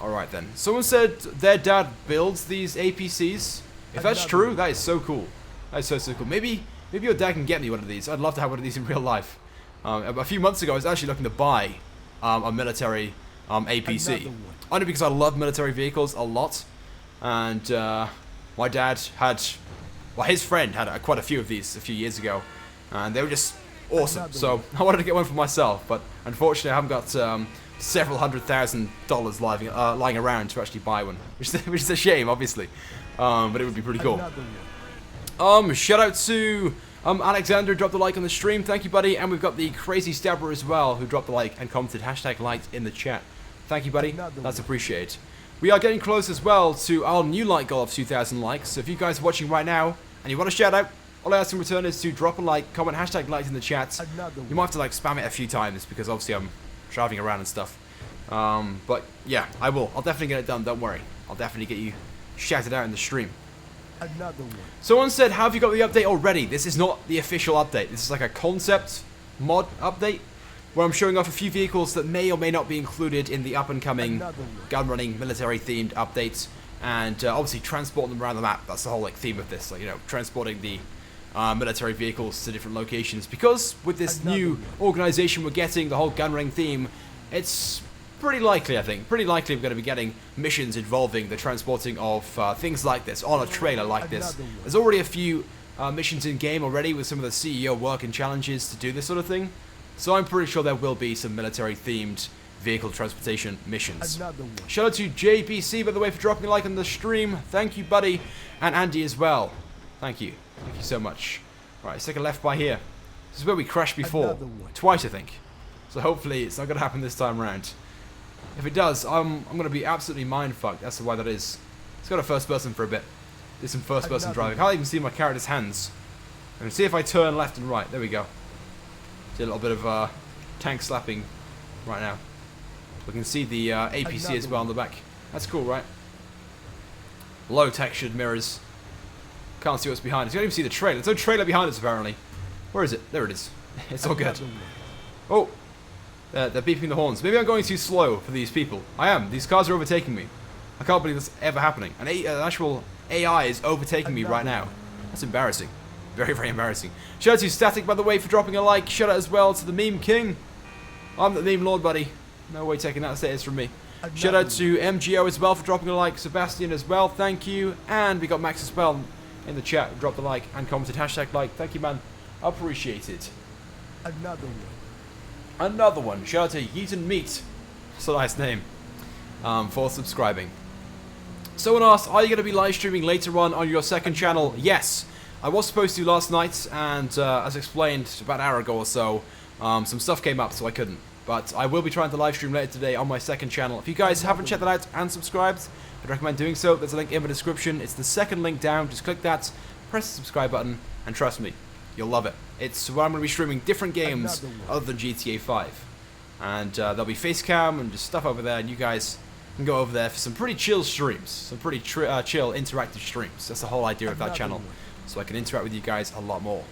Alright then. Someone said their dad builds these APCs. If that's true, that is so cool. That is so cool. Maybe your dad can get me one of these. I'd love to have one of these in real life. A few months ago, I was actually looking to buy a military APC. Only because I love military vehicles a lot. And my dad had... Well, his friend had quite a few of these a few years ago. And they were just awesome. So I wanted to get one for myself. But unfortunately, I haven't got several $100,000 lying around to actually buy one. Which is a shame, obviously. But it would be pretty cool. Shout out to Alexander, dropped a like on the stream. Thank you, buddy. And we've got the Crazy Stabber as well, who dropped a like and commented #liked in the chat. Thank you, buddy. That's appreciated. We are getting close as well to our new like goal of 2,000 likes. So if you guys are watching right now and you want a shout out, all I ask in return is to drop a like, comment #liked in the chat. You might have to like spam it a few times because obviously I'm driving around and stuff. But yeah, I will. I'll definitely get it done. Don't worry. I'll definitely get you shouted out in the stream. Someone said, "How have you got the update already?" This is not the official update. This is like a concept mod update where I'm showing off a few vehicles that may or may not be included in the up-and-coming gun-running military-themed updates, and obviously transporting them around the map. That's the whole like theme of this, like, you know, transporting the military vehicles to different locations. Because with this new organization we're getting, the whole gun-running theme, it's pretty likely, I think, we're going to be getting missions involving the transporting of things like this on a trailer like this. There's already a few missions in game already with some of the CEO work and challenges to do this sort of thing. So I'm pretty sure there will be some military-themed vehicle transportation missions. Shout out to JBC, by the way, for dropping a like on the stream. Thank you, buddy. And Andy as well. Thank you. Thank you so much. Right, let's take a left by here. This is where we crashed before. Twice, I think. So hopefully it's not going to happen this time around. If it does, I'm going to be absolutely mind-fucked. That's why that is. Let's go to first person for a bit. Do some first person driving. I can't even see my character's hands. And see if I turn left and right. There we go. See a little bit of tank slapping right now. We can see the APC as well on the back. That's cool, right? Low textured mirrors. Can't see what's behind us. You can't even see the trailer. There's no trailer behind us, apparently. Where is it? There it is. It's all good. Oh! They're beeping the horns. Maybe I'm going too slow for these people. I am. These cars are overtaking me. I can't believe that's ever happening. An actual AI is overtaking me right now. That's embarrassing. Very, very embarrassing. Shout out to Static, by the way, for dropping a like. Shout out as well to the Meme King. I'm the Meme Lord, buddy. No way taking that status from me. Shout out to MGO as well for dropping a like. Sebastian as well. Thank you. And we got Max as well in the chat who dropped a like and commented #like. Thank you, man. Appreciate it. Another one. Shout out to Yeaton Meat. That's a nice name. For subscribing. Someone asked, are you going to be live streaming later on your second channel? Yes. I was supposed to last night, and as explained about an hour ago or so, some stuff came up, so I couldn't. But I will be trying to live stream later today on my second channel. If you guys haven't checked that out and subscribed, I'd recommend doing so. There's a link in the description. It's the second link down. Just click that, press the subscribe button, and trust me, you'll love it. It's where I'm going to be streaming different games other than GTA 5. And there'll be face cam and just stuff over there, and you guys can go over there for some pretty chill streams. Some pretty chill interactive streams. That's the whole idea of that channel. So I can interact with you guys a lot more.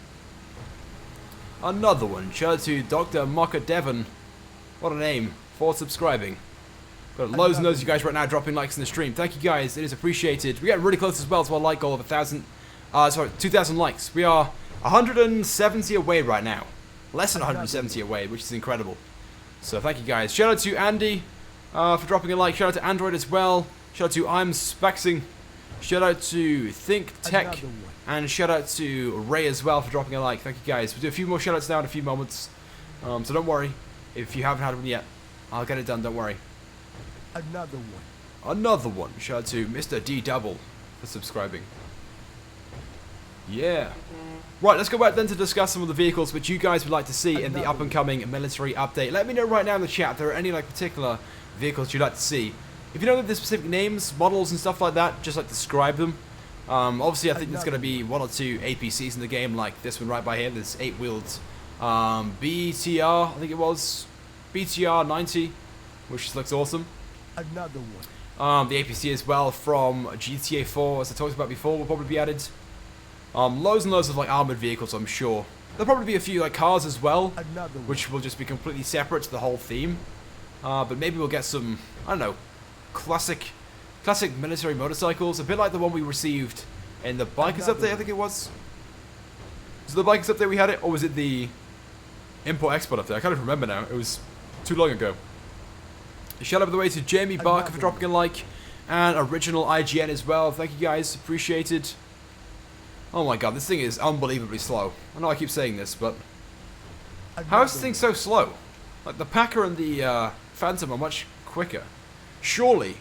Another one. Shout out to Dr. Mocha Devon. What a name. For subscribing. Got loads and loads of you guys right now dropping likes in the stream. Thank you guys. It is appreciated. We're getting really close as well to our like goal of 2,000 likes. We are 170 away right now. Less than 170 away, which is incredible. So thank you guys. Shout out to Andy for dropping a like. Shout out to Android as well. Shout out to I'm Spexing. Shout out to Think Tech. And shout out to Ray as well for dropping a like. Thank you guys. We'll do a few more shout outs now in a few moments. So don't worry. If you haven't had one yet, I'll get it done. Don't worry. Another one. Shout out to Mr. D Double for subscribing. Yeah. Right, let's go back then to discuss some of the vehicles which you guys would like to see in the up-and-coming military update. Let me know right now in the chat if there are any like particular vehicles you'd like to see. If you know the specific names, models and stuff like that, just like describe them. Obviously I think there's going to be 1 or 2 APCs in the game, like this one right by here. There's 8-wheeled BTR, I think it was. BTR 90, which just looks awesome. The APC as well from GTA 4, as I talked about before, will probably be added. Loads and loads of like armored vehicles, I'm sure. There'll probably be a few like cars as well, which will just be completely separate to the whole theme. But maybe we'll get some, I don't know, classic military motorcycles, a bit like the one we received in the Bikers update, I think it was. Was it the Bikers update we had it, or was it the import-export update? I can't even remember now. It was too long ago. Shout out by the way to Jamie Barker for dropping a like, and original IGN as well. Thank you guys, appreciated. Oh my god, this thing is unbelievably slow. I know I keep saying this, but how is this thing so slow? Like the Packer and the Phantom are much quicker. Surely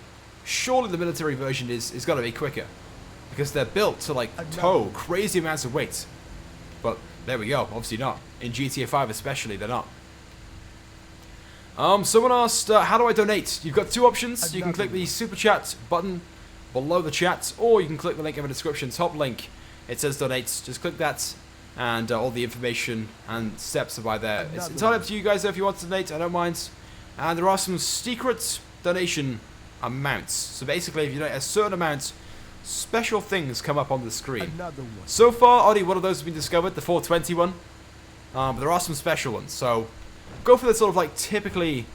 the military version is got to be quicker, because they're built to like tow crazy amounts of weight. But there we go, obviously not. In GTA 5 especially, they're not. Someone asked, how do I donate? You've got two options. You can click the super chat button below the chat, or you can click the link in the description, top link. It says donate. Just click that, and all the information and steps are by there. It's entirely up to you guys though, if you want to donate. I don't mind. And there are some secret donation amounts. So basically, if you donate a certain amount, special things come up on the screen. So far, only one of those has been discovered, the 420 one. But there are some special ones. So go for the sort of like typically,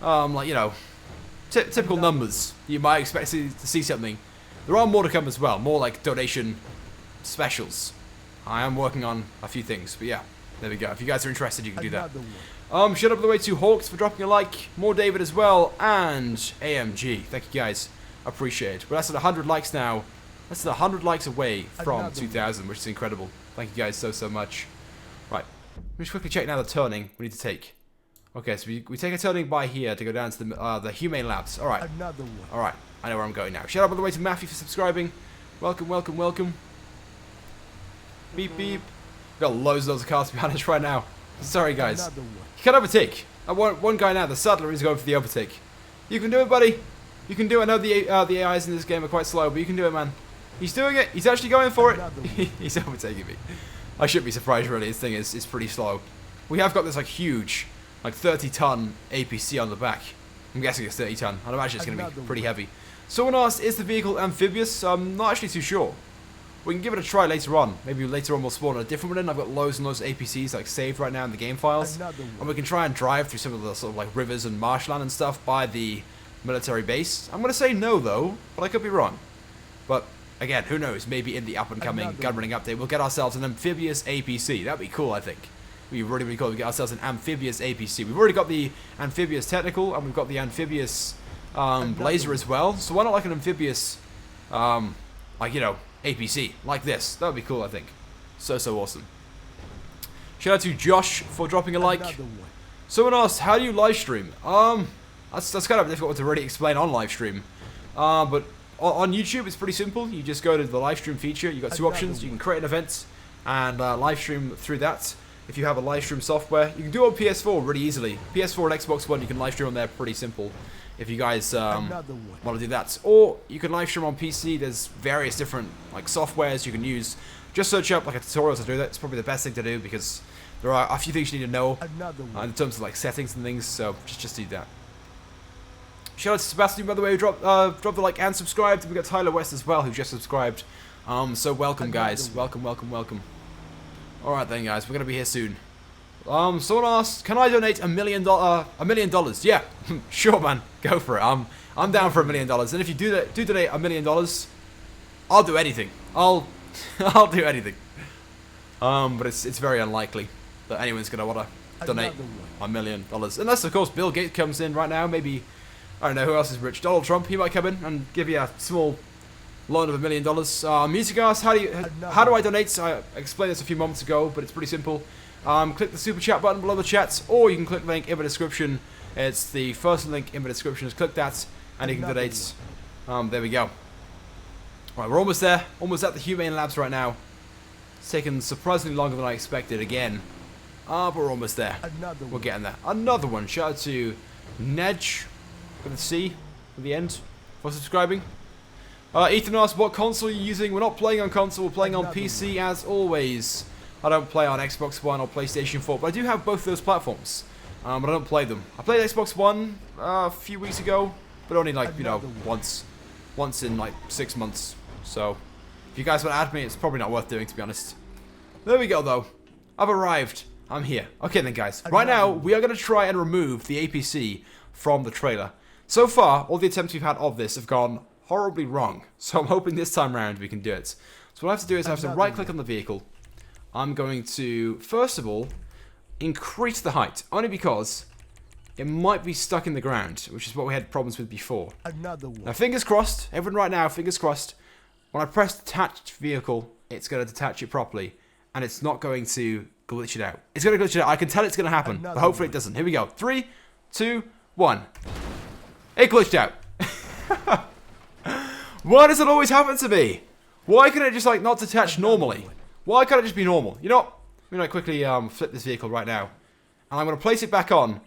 like, you know, typical numbers. You might expect to see something. There are more to come as well. More like donation specials. I am working on a few things, but yeah, there we go. If you guys are interested, you can do that. Shout out by the way to Hawks for dropping a like, more David as well, and AMG. Thank you guys, appreciate it. But that's at 100 likes now. That's at 100 likes away from 2,000, which is incredible. Thank you guys so much. Right, let me just quickly check now the turning we need to take. Okay, so we take a turning by here to go down to the Humane Labs. All right, all right, I know where I'm going now. Shout out by the way to Matthew for subscribing. Welcome, welcome, welcome. Beep beep. We've got loads of cars behind us right now. Sorry guys. You can overtake. I want one guy now. The Saddler is going for the overtake. You can do it, buddy. You can do it. I know the AIs in this game are quite slow, but you can do it, man. He's doing it. He's actually going for it. He's overtaking me. I shouldn't be surprised really. This thing is pretty slow. We have got this like huge, like 30-ton APC on the back. I'm guessing it's 30-ton. I'd imagine it's going to be pretty heavy. Someone asked, is the vehicle amphibious? I'm not actually too sure. We can give it a try later on. Maybe later on we'll spawn a different one in. I've got loads and loads of APCs like saved right now in the game files. And we can try and drive through some of the sort of like rivers and marshland and stuff by the military base. I'm going to say no though, but I could be wrong. But again, who knows? Maybe in the up and coming Gunrunning update we'll get ourselves an amphibious APC. That'd be cool, I think. It'd be really cool to get ourselves an amphibious APC. We've already got the amphibious technical and we've got the amphibious blazer as well. So why not like an amphibious, like, you know, APC like this? That would be cool, I think. So awesome. Shout out to Josh for dropping a like. Someone asked, how do you live stream? That's kind of difficult to really explain on live stream. But on YouTube it's pretty simple. You just go to the live stream feature. You've got two options. You can create an event and live stream through that. If you have a live stream software, you can do it on PS4 really easily. PS4 and Xbox One, you can live stream on there pretty simple. If you guys want to do that, or you can live stream on PC. There's various different like softwares you can use. Just search up like a tutorial to do that. It's probably the best thing to do because there are a few things you need to know in terms of like settings and things. So just do that. Shout out to Sebastian by the way who dropped the like and subscribed. We got Tyler West as well who just subscribed. So welcome guys, welcome. All right then guys, we're gonna be here soon. Someone asked, can I donate $1 million? Yeah, sure, man. Go for it. I'm down for $1 million. And if you do donate $1 million, I'll do anything. I'll do anything. But it's very unlikely that anyone's gonna want to donate $1 million, unless of course Bill Gates comes in right now. Maybe I don't know who else is rich. Donald Trump. He might come in and give you a small loan of $1 million. Music asked, how do I donate? I explained this a few moments ago, but it's pretty simple. Click the super chat button below the chat, or you can click the link in the description. It's the first link in the description. Just click that, and you can donate. There we go. Right, we're almost there. Almost at the Humane Labs right now. It's taken surprisingly longer than I expected again. But we're almost there. We're getting there. Another one. Shout out to Nedge with a C at the end for subscribing. Ethan asked, what console are you using? We're not playing on console. We're playing on PC as always. I don't play on Xbox One or PlayStation 4, but I do have both those platforms. But I don't play them. I played Xbox One a few weeks ago, but only like, you know, once in like 6 months. So, if you guys want to add me, it's probably not worth doing, to be honest. There we go, though. I've arrived. I'm here. Okay then, guys. Right now, we are going to try and remove the APC from the trailer. So far, all the attempts we've had of this have gone horribly wrong. So I'm hoping this time round we can do it. So what I have to do is I have to right-click on the vehicle. I'm going to, first of all, increase the height. Only because it might be stuck in the ground, which is what we had problems with before. Another one. Now, fingers crossed. Everyone right now, fingers crossed. When I press detached vehicle, it's going to detach it properly. And it's not going to glitch it out. It's going to glitch it out. I can tell it's going to happen. But hopefully it doesn't. Here we go. 3, 2, 1. It glitched out. Why does it always happen to me? Why can't it just like not detach normally? Why can't it just be normal? You know what? I'm going to quickly flip this vehicle right now. And I'm going to place it back on.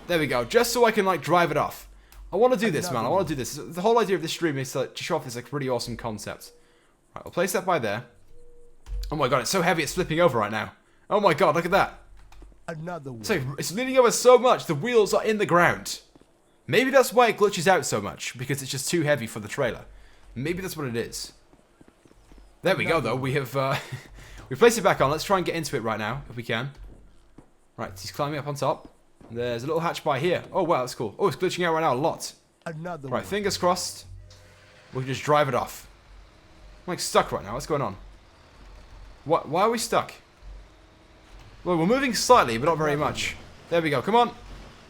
There we go. Just so I can like drive it off. I want to do this, man. I want to do this. The whole idea of this stream is to show off this like really awesome concept. Right, I'll place that by there. Oh my god, it's so heavy it's flipping over right now. Oh my god, look at that. Another one. So it's leaning over so much, the wheels are in the ground. Maybe that's why it glitches out so much, because it's just too heavy for the trailer. Maybe that's what it is. There we go, though. We have we placed it back on. Let's try and get into it right now, if we can. Right, he's climbing up on top. There's a little hatch by here. Oh wow, that's cool. Oh, it's glitching out right now a lot. Another Right, one. fingers crossed. We can just drive it off. I'm like stuck right now. What's going on? What? Why are we stuck? Well, we're moving slightly, but not very much. There we go. Come on.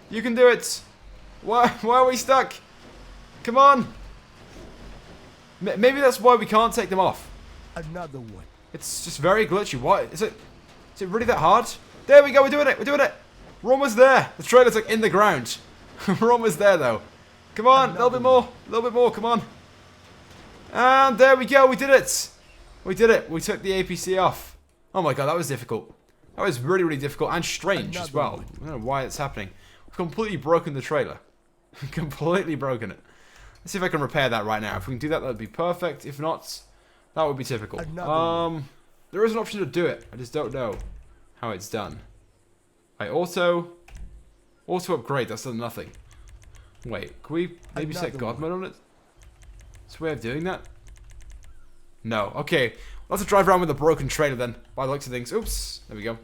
You can do it. Why are we stuck? Come on. Maybe that's why we can't take them off. Another one. It's just very glitchy. Why? Is it really that hard? There we go. We're doing it. We're doing it. We're almost there. The trailer's like in the ground. We're almost there, though. Come on. A little bit more. A little bit more. Come on. And there we go. We did it. We did it. We took the APC off. Oh my god, that was difficult. That was really, really difficult and strange as well. I don't know why it's happening. We've completely broken the trailer. Completely broken it. Let's see if I can repair that right now. If we can do that, that would be perfect. If not, that would be typical. There is an option to do it. I just don't know how it's done. Right, auto upgrade. That's done nothing. Wait, can we maybe set God mode on it? Is there a way of doing that? No. Okay. We'll have to drive around with a broken trailer then, by the looks of things. Oops. There we go.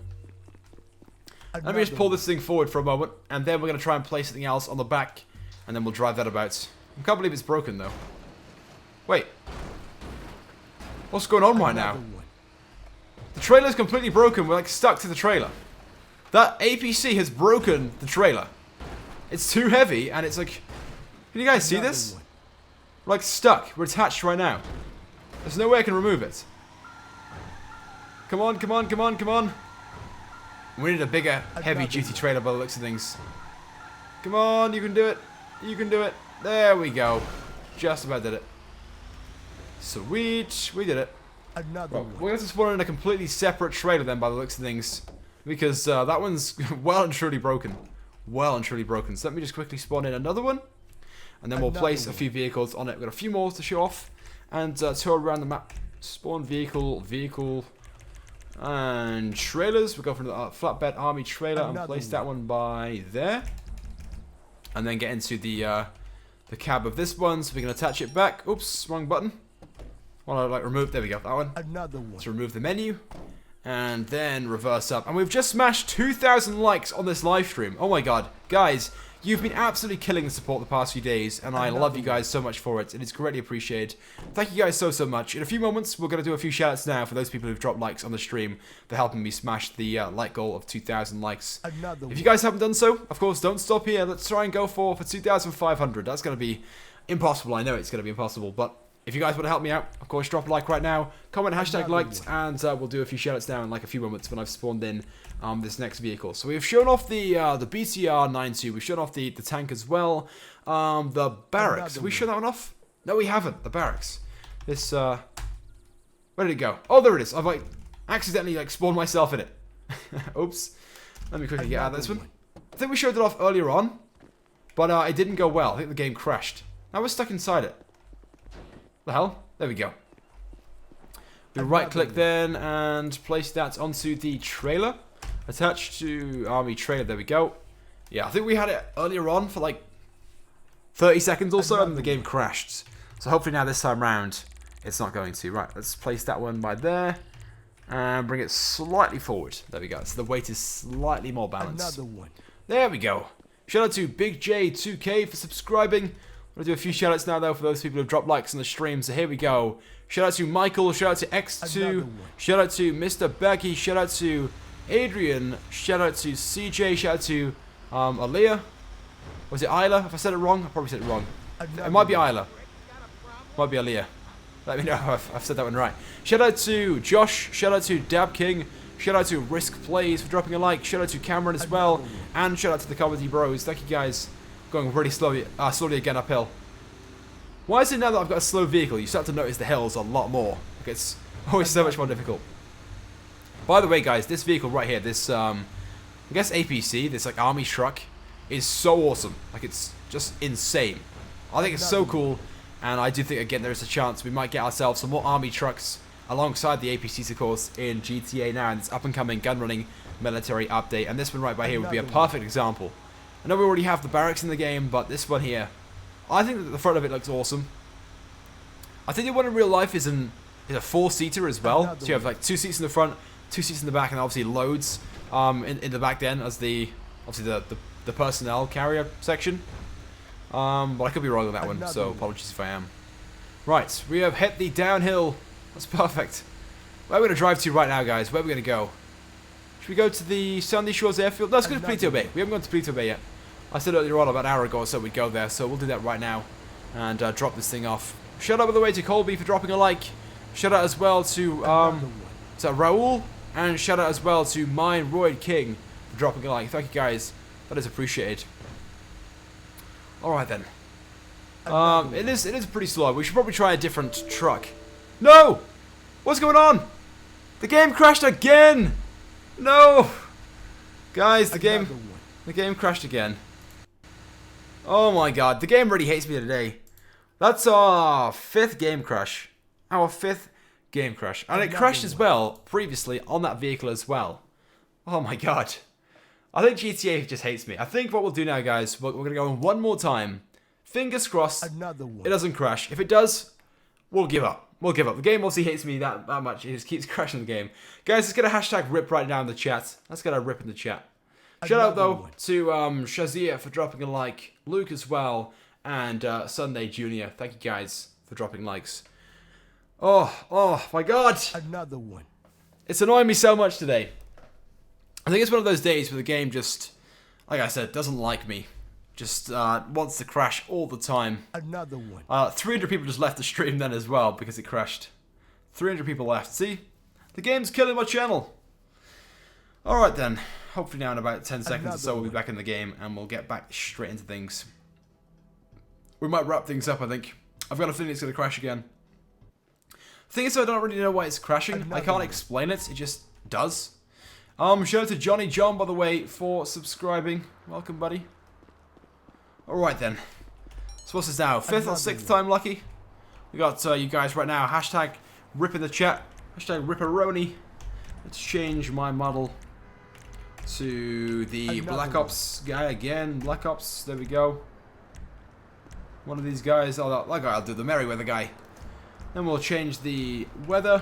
Let me just pull this thing forward for a moment, and then we're going to try and place something else on the back, and then we'll drive that about. I can't believe it's broken, though. Wait. What's going on right now? The trailer's completely broken. We're, like, stuck to the trailer. That APC has broken the trailer. It's too heavy, and it's like... Can you guys see this? We're, like, stuck. We're attached right now. There's no way I can remove it. Come on, come on, come on, come on. We need a bigger, heavy-duty trailer by the looks of things. Come on, you can do it. You can do it. There we go. Just about did it. Sweet. We did it. Well, we're going to spawn in a completely separate trailer then by the looks of things. Because that one's well and truly broken. Well and truly broken. So let me just quickly spawn in another one. And then we'll place a few vehicles on it. We've got a few more to show off. And tour around the map. Spawn vehicle, and trailers. We'll go for the flatbed army trailer and place that one by there. And then get into the cab of this one, so we can attach it back. Oops, wrong button. Want to like remove? There we go. That one. Another one. Let's remove the menu, and then reverse up. And we've just smashed 2,000 likes on this live stream. Oh my god, guys! You've been absolutely killing the support the past few days, and I love you guys so much for it, and it's greatly appreciated. Thank you guys so much. In a few moments, we're going to do a few shoutouts now for those people who've dropped likes on the stream. They're helping me smash the like goal of 2,000 likes. If you guys haven't done so, of course, don't stop here. Let's try and go for 2,500. That's going to be impossible. I know it's going to be impossible, but if you guys want to help me out, of course, drop a like right now. Comment hashtag liked, and we'll do a few shoutouts now in like a few moments when I've spawned in this next vehicle. So we've shown off the BTR 92. We've shown off the tank as well. The barracks. Have we shown that one off? No, we haven't. The barracks. This where did it go? Oh, there it is. I've like accidentally like spawned myself in it. Oops. Let me quickly get out of this one. I think we showed it off earlier on, but it didn't go well. I think the game crashed. Now we're stuck inside it. The hell? There we go. We right click then and place that onto the trailer. Attached to army trailer. There we go. Yeah, I think we had it earlier on for like 30 seconds or so, and the game crashed. So hopefully now this time round it's not going to. Right, let's place that one by there and bring it slightly forward. There we go. So the weight is slightly more balanced. Another one. There we go. Shout out to Big J2K for subscribing. I'm going to do a few shoutouts now, though, for those people who have dropped likes on the stream. So here we go. Shout out to Michael. Shout out to X2. Shout out to Mr. Becky. Shout out to Adrian. Shout out to CJ. Shout out to Aaliyah. Was it Isla? If I said it wrong, I probably said it wrong. It might be Isla. Might be Aaliyah. Let me know if I've said that one right. Shout out to Josh. Shout out to Dab King. Shout out to Risk Plays for dropping a like. Shout out to Cameron as well. And shout out to the Comedy Bros. Thank you guys. Going really slowly again uphill. Why is it now that I've got a slow vehicle, you start to notice the hills a lot more? Like it's always so much more difficult. By the way, guys, this vehicle right here, this, I guess APC, this like army truck, is so awesome. Like it's just insane. I think it's so cool. And I do think, again, there is a chance we might get ourselves some more army trucks alongside the APCs, of course, in GTA now, and this up-and-coming gun-running military update. And this one right by here would be a perfect example. I know we already have the barracks in the game, but this one here, I think that the front of it looks awesome. I think the one in real life is a 4-seater as well. So you have like 2 seats in the front, 2 seats in the back, and obviously loads in the back then as the personnel carrier section. But I could be wrong on that one, so apologies if I am. Right, we have hit the downhill. That's perfect. Where are we going to drive to right now, guys? Where are we going to go? Should we go to the Sandy Shores Airfield? Let's go to Palito Bay. We haven't gone to Palito Bay yet. I said earlier on, about an hour ago or so, we'd go there, so we'll do that right now and drop this thing off. Shout out, by the way, to Colby for dropping a like. Shout out as well to Raul, and shout out as well to Mine Royd King for dropping a like. Thank you, guys. That is appreciated. All right then. It is pretty slow. We should probably try a different truck. No! What's going on? The game crashed again! No! Guys, the game crashed again. Oh my god, the game really hates me today. That's our 5th game crash. Our 5th game crash. And it crashed as well, previously, on that vehicle as well. Oh my god. I think GTA just hates me. I think what we'll do now, guys, we're going to go in one more time. Fingers crossed it doesn't crash. If it does, we'll give up. We'll give up. The game obviously hates me that much. It just keeps crashing the game. Guys, let's get a hashtag rip right now in the chat. Let's get a rip in the chat. Shout out, though, to Shazia for dropping a like. Luke as well. And Sunday Jr. Thank you, guys, for dropping likes. Oh, my God. Another one. It's annoying me so much today. I think it's one of those days where the game just, like I said, doesn't like me. Just wants to crash all the time. Another one. 300 people just left the stream then as well because it crashed. 300 people left. See? The game's killing my channel. Alright then. Hopefully now in about 10 seconds or so we'll be back in the game and we'll get back straight into things. We might wrap things up, I think. I've got a feeling it's going to crash again. The thing is, I don't really know why it's crashing. I can't explain it. It just does. Shout out to Johnny John, by the way, for subscribing. Welcome, buddy. Alright then. So what's this now? 5th or 6th time lucky? We got you guys right now. Hashtag rip in the chat. Hashtag ripperoni. Let's change my model to the Black Ops guy again. Black Ops. There we go. One of these guys. Oh, that guy. I'll do the Merryweather guy. Then we'll change the weather.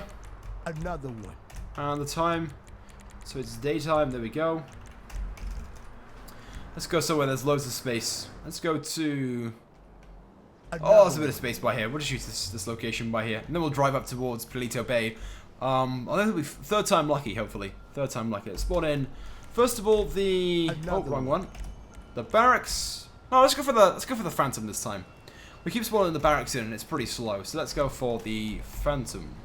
Another one. And the time. So it's daytime. There we go. Let's go somewhere there's loads of space. Let's go to... Oh, there's a bit of space by here. We'll just use this location by here. And then we'll drive up towards Palito Bay. I think it'll be 3rd time lucky, hopefully. 3rd time lucky. Let's spawn in. First of all, the... Oh, wrong one. The barracks. No, let's go for the Phantom this time. We keep spawning the barracks in and it's pretty slow. So let's go for the Phantom.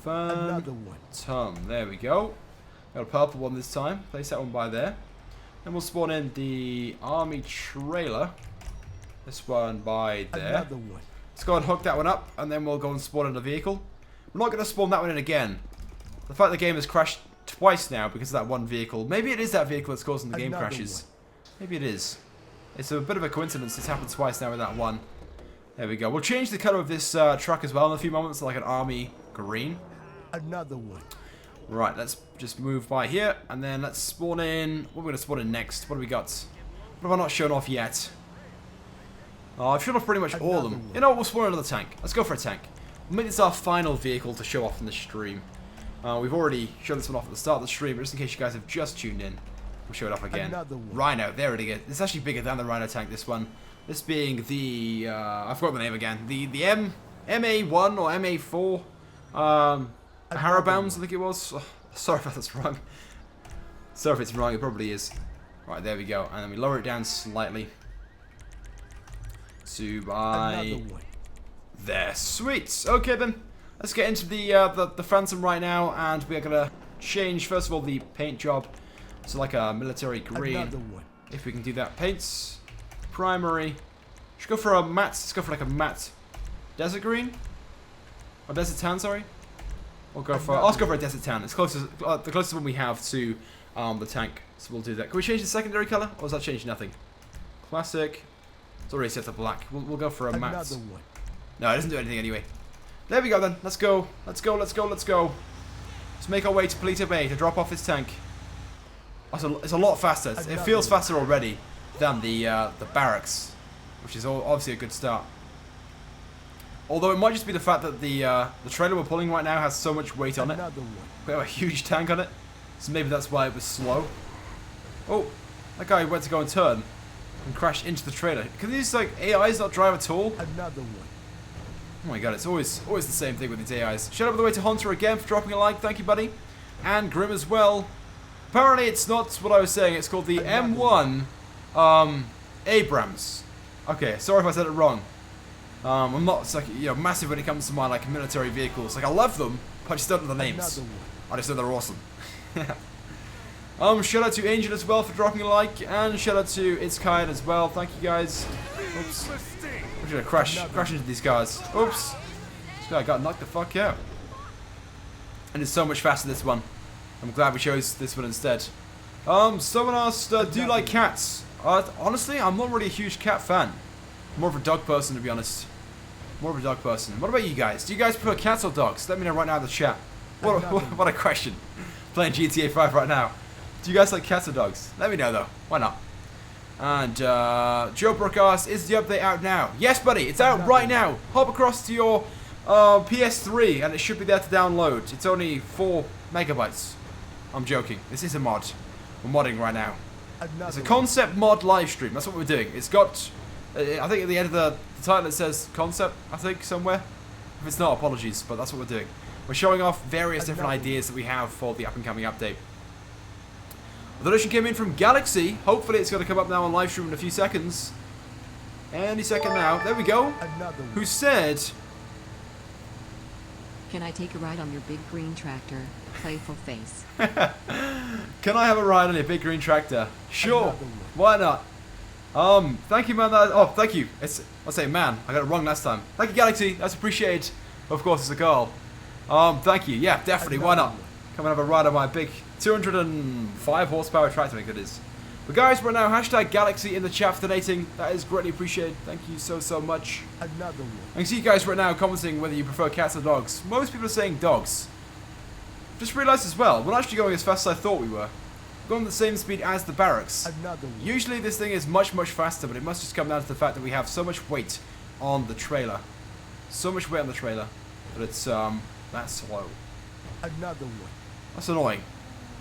Phantom. There we go. Got a purple one this time. Place that one by there. And we'll spawn in the army trailer. This one by there. Let's go and hook that one up, and then we'll go and spawn in the vehicle. We're not going to spawn that one in again. The fact the game has crashed twice now because of that one vehicle. Maybe it is that vehicle that's causing the game crashes. Maybe it is. It's a bit of a coincidence. It's happened twice now with that one. There we go. We'll change the color of this truck as well in a few moments to like an army green. Another one. Right, let's just move by here, and then let's spawn in... What are we going to spawn in next? What do we got? What have I not shown off yet? Oh, I've shown off pretty much all of them. You know what, we'll spawn another tank. Let's go for a tank. We'll make this our final vehicle to show off in the stream. We've already shown this one off at the start of the stream, but just in case you guys have just tuned in. We'll show it off again. Another one. Rhino, there it is. It's actually bigger than the Rhino tank, this one. This being the, I forgot the name again. The MA1 or MA4. Harabounds, I think it was. Oh, sorry if that's wrong. Sorry if it's wrong, it probably is. Right, there we go. And then we lower it down slightly. To by there. Sweet. Okay then. Let's get into the Phantom right now, and we're gonna change first of all the paint job to like a military green. If we can do that. Paints, primary. Should go for a matte. Let's go for like a matte desert green or desert tan. Sorry. We'll go for. Let's go for a desert tan. It's closest, the closest one we have to the tank. So we'll do that. Can we change the secondary color, or does that change nothing? Classic. It's already set to black. We'll go for a matte. No, it doesn't do anything anyway. There we go then. Let's go. Let's go. Let's go. Let's go. Let's make our way to Polito Bay to drop off his tank. It's a lot faster. It feels faster already than the barracks, which is obviously a good start. Although it might just be the fact that the trailer we're pulling right now has so much weight on it. We have a huge tank on it, so maybe that's why it was slow. Oh, that guy went to go and turn and crash into the trailer. Can these like AIs not drive at all? Oh my god, it's always the same thing with these AIs. Shout out by the way to Hunter again for dropping a like. Thank you, buddy. And Grim as well. Apparently it's not what I was saying. It's called the M1 Abrams. Okay, sorry if I said it wrong. I'm not like, massive when it comes to my like military vehicles. Like I love them, but I just don't know the names. I just know they're awesome. Shout out to Angel as well for dropping a like, and shout out to It's Kyan as well. Thank you guys. Oops. I'm gonna crash into these cars. Oops. This guy got knocked the fuck out. And it's so much faster this one. I'm glad we chose this one instead. Someone asked, do you like cats? Honestly, I'm not really a huge cat fan. I'm more of a dog person, to be honest. More of a dog person. What about you guys? Do you guys prefer cats or dogs? Let me know right now in the chat. What a question. Playing GTA 5 right now. Do you guys like cats or dogs? Let me know though. Why not? And Joe Brook asks, is the update out now? Yes, buddy. It's out right now. Hop across to your PS3 and it should be there to download. It's only 4 megabytes. I'm joking. This is a mod. We're modding right now. It's a concept mod live stream. That's what we're doing. It's got, I think at the end of the title it says concept, I think, somewhere. If it's not, apologies, but that's what we're doing. We're showing off various different ideas that we have for the up-and-coming update. The donation came in from Galaxy. Hopefully it's going to come up now on live stream in a few seconds. Any second now. There we go. Who said... Can I take a ride on your big green tractor? Playful face. Can I have a ride on your big green tractor? Sure. Why not? Thank you, man. Thank you. I'll say man. I got it wrong last time. Thank you, Galaxy. That's appreciated. Of course, it's a girl. Thank you. Yeah, definitely. Why not? Come and have a ride on my big 205 horsepower tractor, I think it is. But guys, right now, hashtag Galaxy in the chat for donating. That is greatly appreciated. Thank you so much. I can see you guys right now commenting whether you prefer cats or dogs. Most people are saying dogs. Just realised as well, we're not actually going as fast as I thought we were. We're going at the same speed as the barracks. Usually this thing is much faster, but it must just come down to the fact that we have so much weight on the trailer. So much weight on the trailer that it's that's slow. That's annoying.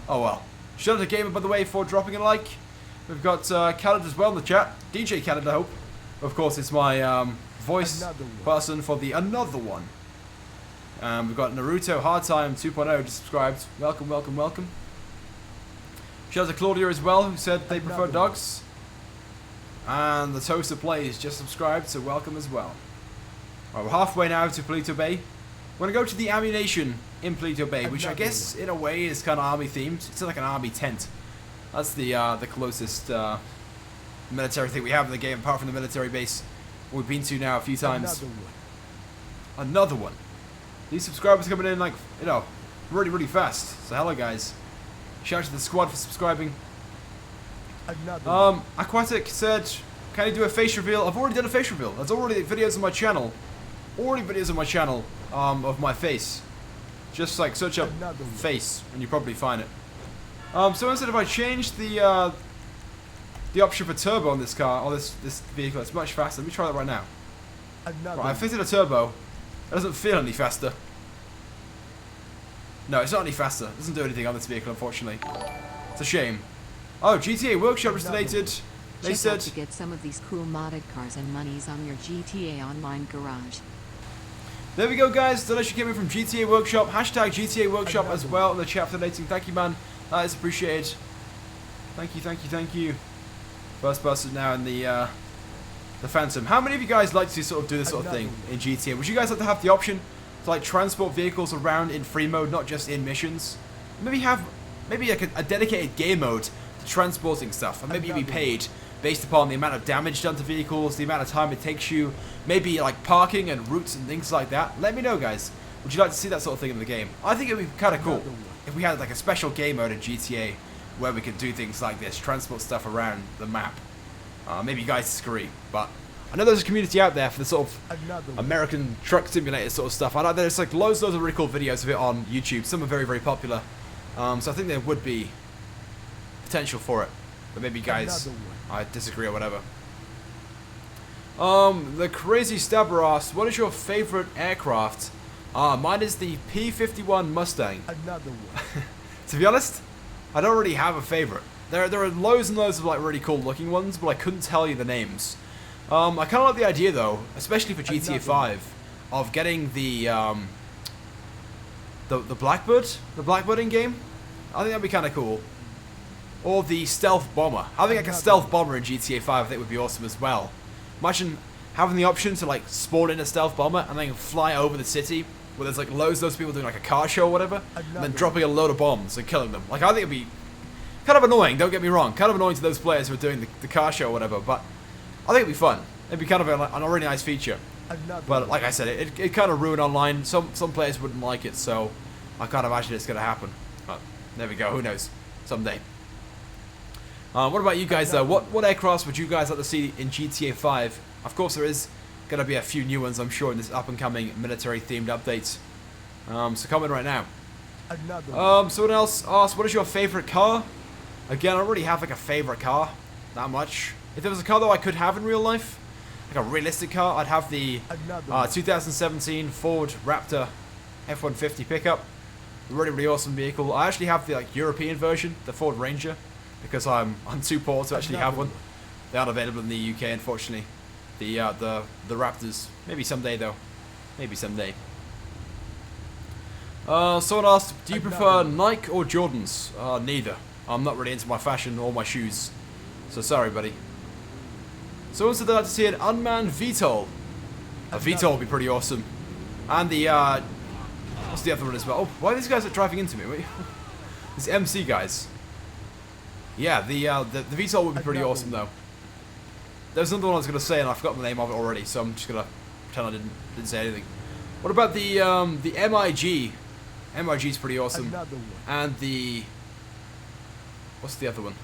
Oh well. Shout out to Gamer, by the way, for dropping a like. We've got Khaled as well in the chat. DJ Khaled, I hope. Of course, it's my voice person for the Another One. We've got Naruto Hard Time 2.0 just subscribed. Welcome. Shout out to Claudia as well, who said they prefer dogs. And the Toaster Plays just subscribed, so welcome as well. Right, we're halfway now to Polito Bay. We're going to go to the ammunition in Polito Bay, which I guess in a way is kind of army themed. It's like an army tent. That's the closest military thing we have in the game, apart from the military base we've been to now a few times. Another one. These subscribers coming in like, really fast. So hello guys. Shout out to the squad for subscribing. Aquatic said, can you do a face reveal? I've already done a face reveal. There's already videos on my channel. Of my face. Just like search up face and you probably find it. Someone said if I change the option for turbo on this car, or this vehicle, it's much faster. Let me try that right now. Right, I fitted a turbo. It doesn't feel any faster. No, it's not any faster. It doesn't do anything on this vehicle, unfortunately. It's a shame. Oh, GTA Workshop just donated. They Check said... out to get some of these cool modded cars and monies on your GTA Online garage. There we go, guys. Donation came in from GTA Workshop. Hashtag GTA Workshop as well in the chat for donating. Thank you, man. That is appreciated. Thank you, thank you, thank you. First person now in the Phantom. How many of you guys like to sort of do this sort of thing in GTA? Would you guys like to have the option to like transport vehicles around in free mode, not just in missions? Maybe have like a dedicated game mode to transporting stuff, and maybe you'd be paid based upon the amount of damage done to vehicles, the amount of time it takes you, maybe like parking and routes and things like that. Let me know, guys. Would you like to see that sort of thing in the game? I think it would be kind of cool if we had like a special game mode in GTA where we could do things like this, transport stuff around the map. Maybe you guys disagree, but I know there's a community out there for the sort of American truck simulator sort of stuff. I know there's like loads of really cool videos of it on YouTube. Some are very, very popular. So I think there would be potential for it. But maybe you guys disagree or whatever. The Crazy Stabber asks, what is your favorite aircraft? Mine is the P-51 Mustang. To be honest, I don't really have a favorite. There are loads and loads of like really cool looking ones, but I couldn't tell you the names. I kind of like the idea though, especially for GTA 5, of getting the Blackbird, the Blackbird in game. I think that'd be kind of cool. Or the Stealth Bomber. I think like a Stealth Bomber in GTA 5 I think would be awesome as well. Imagine having the option to like spawn in a Stealth Bomber and then fly over the city where there's like loads of those people doing like a car show or whatever, and then dropping a load of bombs and killing them. Like I think it'd be kind of annoying, don't get me wrong, kind of annoying to those players who are doing the car show or whatever, but I think it'd be fun. It'd be kind of a really nice feature. But like I said, it kind of ruined online. Some players wouldn't like it, so I can't imagine it's going to happen. But there we go, who knows, someday. What about you guys though? What aircrafts would you guys like to see in GTA 5? Of course there is going to be a few new ones, I'm sure, in this up and coming military themed update. So comment right now. Someone else asked, what is your favorite car? Again, I don't really have like a favorite car that much. If there was a car though I could have in real life, like a realistic car, I'd have the 2017 Ford Raptor F-150 pickup. Really, really awesome vehicle. I actually have the like European version, the Ford Ranger, because I'm too poor to actually have one. They aren't available in the UK, unfortunately. The Raptors. Maybe someday though. Maybe someday. Someone asked, do you prefer Nike or Jordans? Neither. I'm not really into my fashion or my shoes. So sorry, buddy. Someone said they'd like to see an unmanned VTOL. A VTOL would be pretty awesome. And the, what's the other one as well? Oh, why are these guys driving into me? Wait. These MC guys. Yeah, the VTOL would be pretty awesome though. There's another one I was going to say and I've forgotten the name of it already, so I'm just going to pretend I didn't say anything. What about the MIG? MIG's pretty awesome. And the... what's the other one?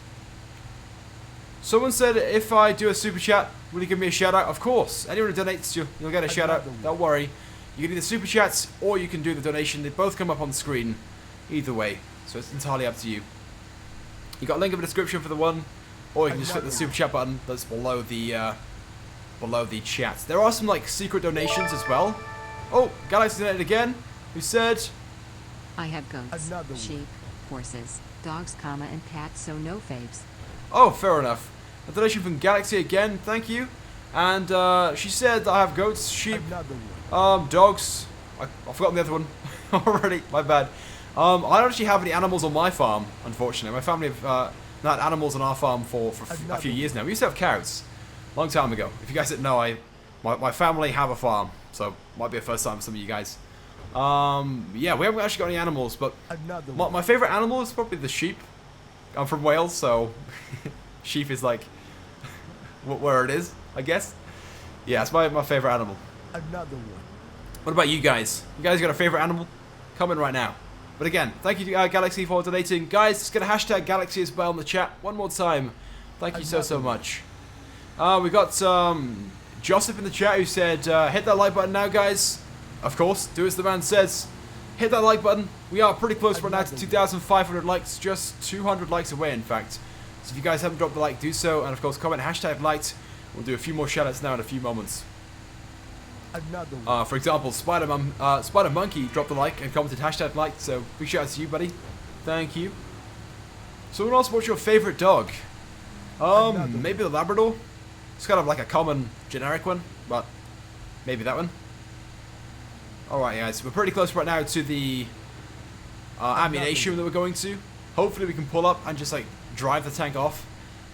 Someone said if I do a super chat, will you give me a shout out? Of course. Anyone who donates, you'll get a shout out. Don't worry. You can either super chats or you can do the donation. They both come up on the screen. Either way. So it's entirely up to you. You got a link in the description for the one, or you can just click the super chat button that's below the chat. There are some like secret donations as well. Oh, Galaxy donated again. Who said? I have goats, sheep, horses, dogs, and cats, so no faves. Oh, fair enough. A donation from Galaxy again, thank you. And she said I have goats, sheep, dogs. I've forgotten the other one already, my bad. I don't actually have any animals on my farm, unfortunately. My family have not had animals on our farm for a few years now. We used to have cows, a long time ago. If you guys didn't know, my family have a farm, so might be a first time for some of you guys. Yeah, we haven't actually got any animals, but my favourite animal is probably the sheep. I'm from Wales, so sheep is like where it is, I guess. Yeah, it's my favourite animal. What about you guys? You guys got a favourite animal? Comment right now. But again, thank you to Galaxy for donating. Guys, just get a hashtag Galaxy as well in the chat. One more time. Thank you so much. We got Joseph in the chat who said, hit that like button now, guys. Of course, do as the man says. Hit that like button. We are pretty close right now to 2,500 likes. Just 200 likes away, in fact. So if you guys haven't dropped the like, do so. And of course, comment hashtag liked. We'll do a few more shoutouts now in a few moments. For example, Spider Monkey dropped a like and commented hashtag liked. So big shout out to you, buddy. Thank you. Someone else, what's your favorite dog? Maybe the Labrador. It's kind of like a common generic one, but maybe that one. Alright guys, we're pretty close right now to the ammunition that we're going to. Hopefully we can pull up and just like drive the tank off.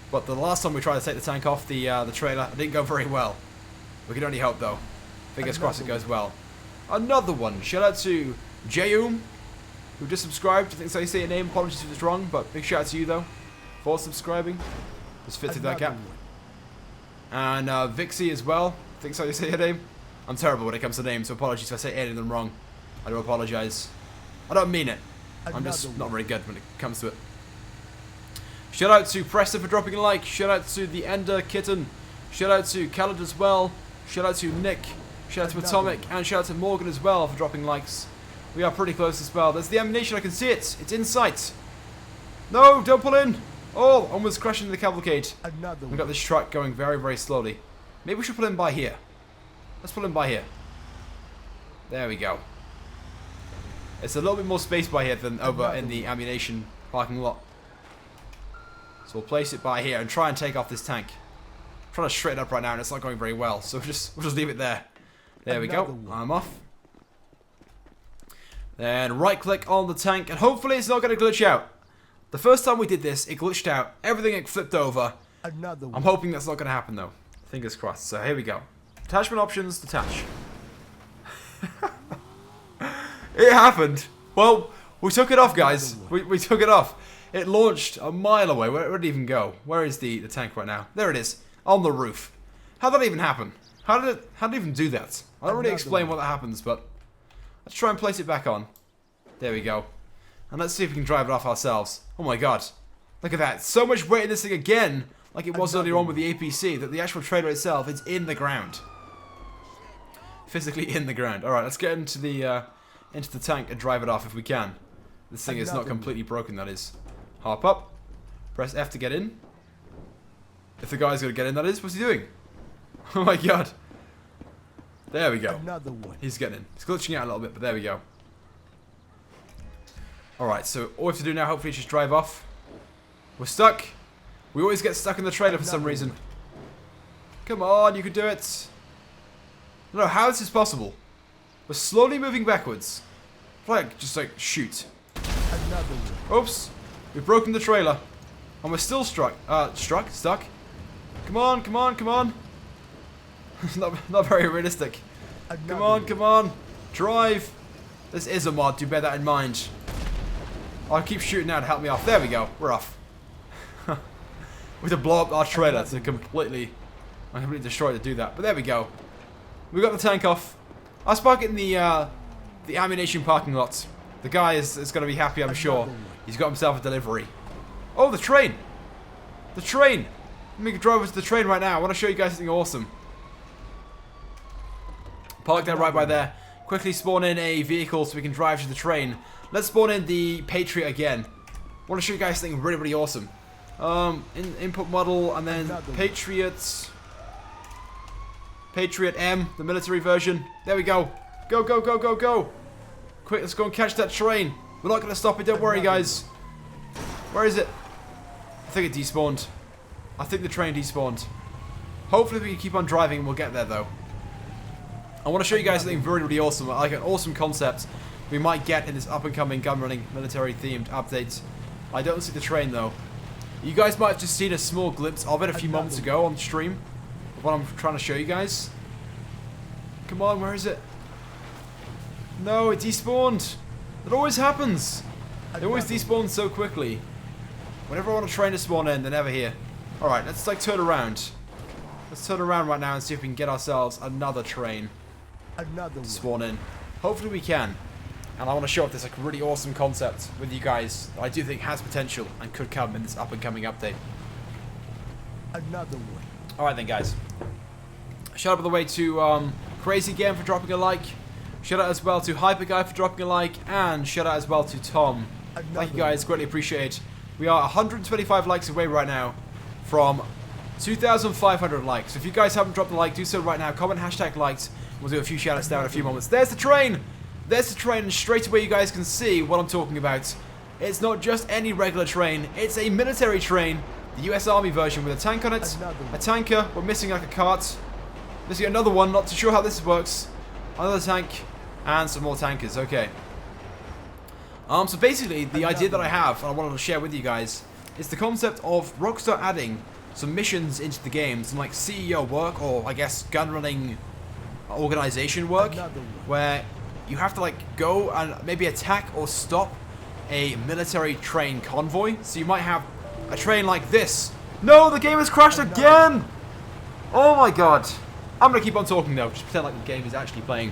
But the last time we tried to take the tank off the trailer, it didn't go very well. We can only hope though. Fingers crossed it goes well. Another one. Shout out to Jayum, who just subscribed. I think so you say your name. Apologies if it's wrong, but big shout out to you though for subscribing. Just fit through that gap. And Vixie as well. I think so you say your name. I'm terrible when it comes to names, so apologies if I say any of them wrong. I do apologize. I don't mean it. I'm just not very good when it comes to it. Shout out to Preston for dropping a like. Shout out to the Ender Kitten. Shout out to Khaled as well. Shout out to Nick. Shout out to Atomic. And shout out to Morgan as well for dropping likes. We are pretty close as well. There's the ammunition. I can see it. It's in sight. No, don't pull in. Oh, almost crashing the cavalcade. We've got this truck going very, very slowly. Maybe we should pull in by here. Let's pull in by here. There we go. It's a little bit more space by here than over in the ammunition parking lot. So we'll place it by here and try and take off this tank. I'm trying to straighten up right now and it's not going very well. So we'll just leave it there. There we go. I'm off. Then right click on the tank and hopefully it's not going to glitch out. The first time we did this, it glitched out. Everything it flipped over. I'm hoping that's not going to happen though. Fingers crossed. So here we go. Attachment options, detach. It happened. Well, we took it off, guys. We took it off. It launched a mile away. Where did it even go? Where is the tank right now? There it is. On the roof. How did that even happen? How did it even do that? I don't really explain what that happens, but let's try and place it back on. There we go. And let's see if we can drive it off ourselves. Oh my god. Look at that. So much weight in this thing again, like it was earlier on with the APC, that the actual trailer itself is in the ground. Physically in the ground. Alright, let's get into the tank and drive it off if we can. This thing is not completely broken, that is. Hop up. Press F to get in. If the guy's going to get in, that is. What's he doing? Oh my god. There we go. He's getting in. He's glitching out a little bit, but there we go. Alright, so all we have to do now, hopefully, is just drive off. We're stuck. We always get stuck in the trailer for some reason. Come on, you can do it. No, how is this possible? We're slowly moving backwards. Just like, shoot. Oops. We've broken the trailer. And we're still stuck. Come on, come on, come on. not very realistic. Come on, come on. Drive. This is a mod, do bear that in mind. I'll keep shooting now to help me off. There we go. We're off. We have to blow up our trailer to completely destroy to do that. But there we go. We got the tank off. I was parking in the ammunition parking lot. The guy is going to be happy, I'm sure. He's got himself a delivery. Oh, the train! The train! Let me drive over to the train right now. I want to show you guys something awesome. Park that right by there. Quickly spawn in a vehicle so we can drive to the train. Let's spawn in the Patriot again. I want to show you guys something really, really awesome. Input model and then Patriot M, the military version. There we go. Go, go, go, go, go. Quick, let's go and catch that train. We're not going to stop it, don't worry, guys. Where is it? I think it despawned. I think the train despawned. Hopefully we can keep on driving and we'll get there, though. I want to show you guys something really, really awesome. Like an awesome concept we might get in this up-and-coming Gunrunning military-themed update. I don't see the train, though. You guys might have just seen a small glimpse of it a few moments ago on stream. Of what I'm trying to show you guys. Come on, where is it? No, it despawned. It always happens. They always despawn so quickly. Whenever I want a train to spawn in, they're never here. Alright, let's like turn around. Let's turn around right now and see if we can get ourselves another train to spawn in. Hopefully we can. And I want to show off this like really awesome concept with you guys that I do think has potential and could come in this up and coming update. Alright then, guys. Shout out by the way to Crazy Game for dropping a like. Shout out as well to Hyper Guy for dropping a like. And shout out as well to Tom. Thank you guys, greatly appreciated. We are 125 likes away right now from 2,500 likes. So if you guys haven't dropped a like, do so right now. Comment hashtag likes. We'll do a few shoutouts down in a few moments. There's the train! There's the train, and straight away you guys can see what I'm talking about. It's not just any regular train, it's a military train. The US Army version with a tank on it, a tanker, we're missing like a cart. Missing another one, not too sure how this works. Another tank, and some more tankers, okay. So basically, the idea that I have, and I wanted to share with you guys, is the concept of Rockstar adding some missions into the game, some like CEO work, or I guess gunrunning organization work, where you have to like go and maybe attack or stop a military train convoy. So you might have a train like this. No, the game has crashed again! Oh my god. I'm going to keep on talking though, just pretend like the game is actually playing.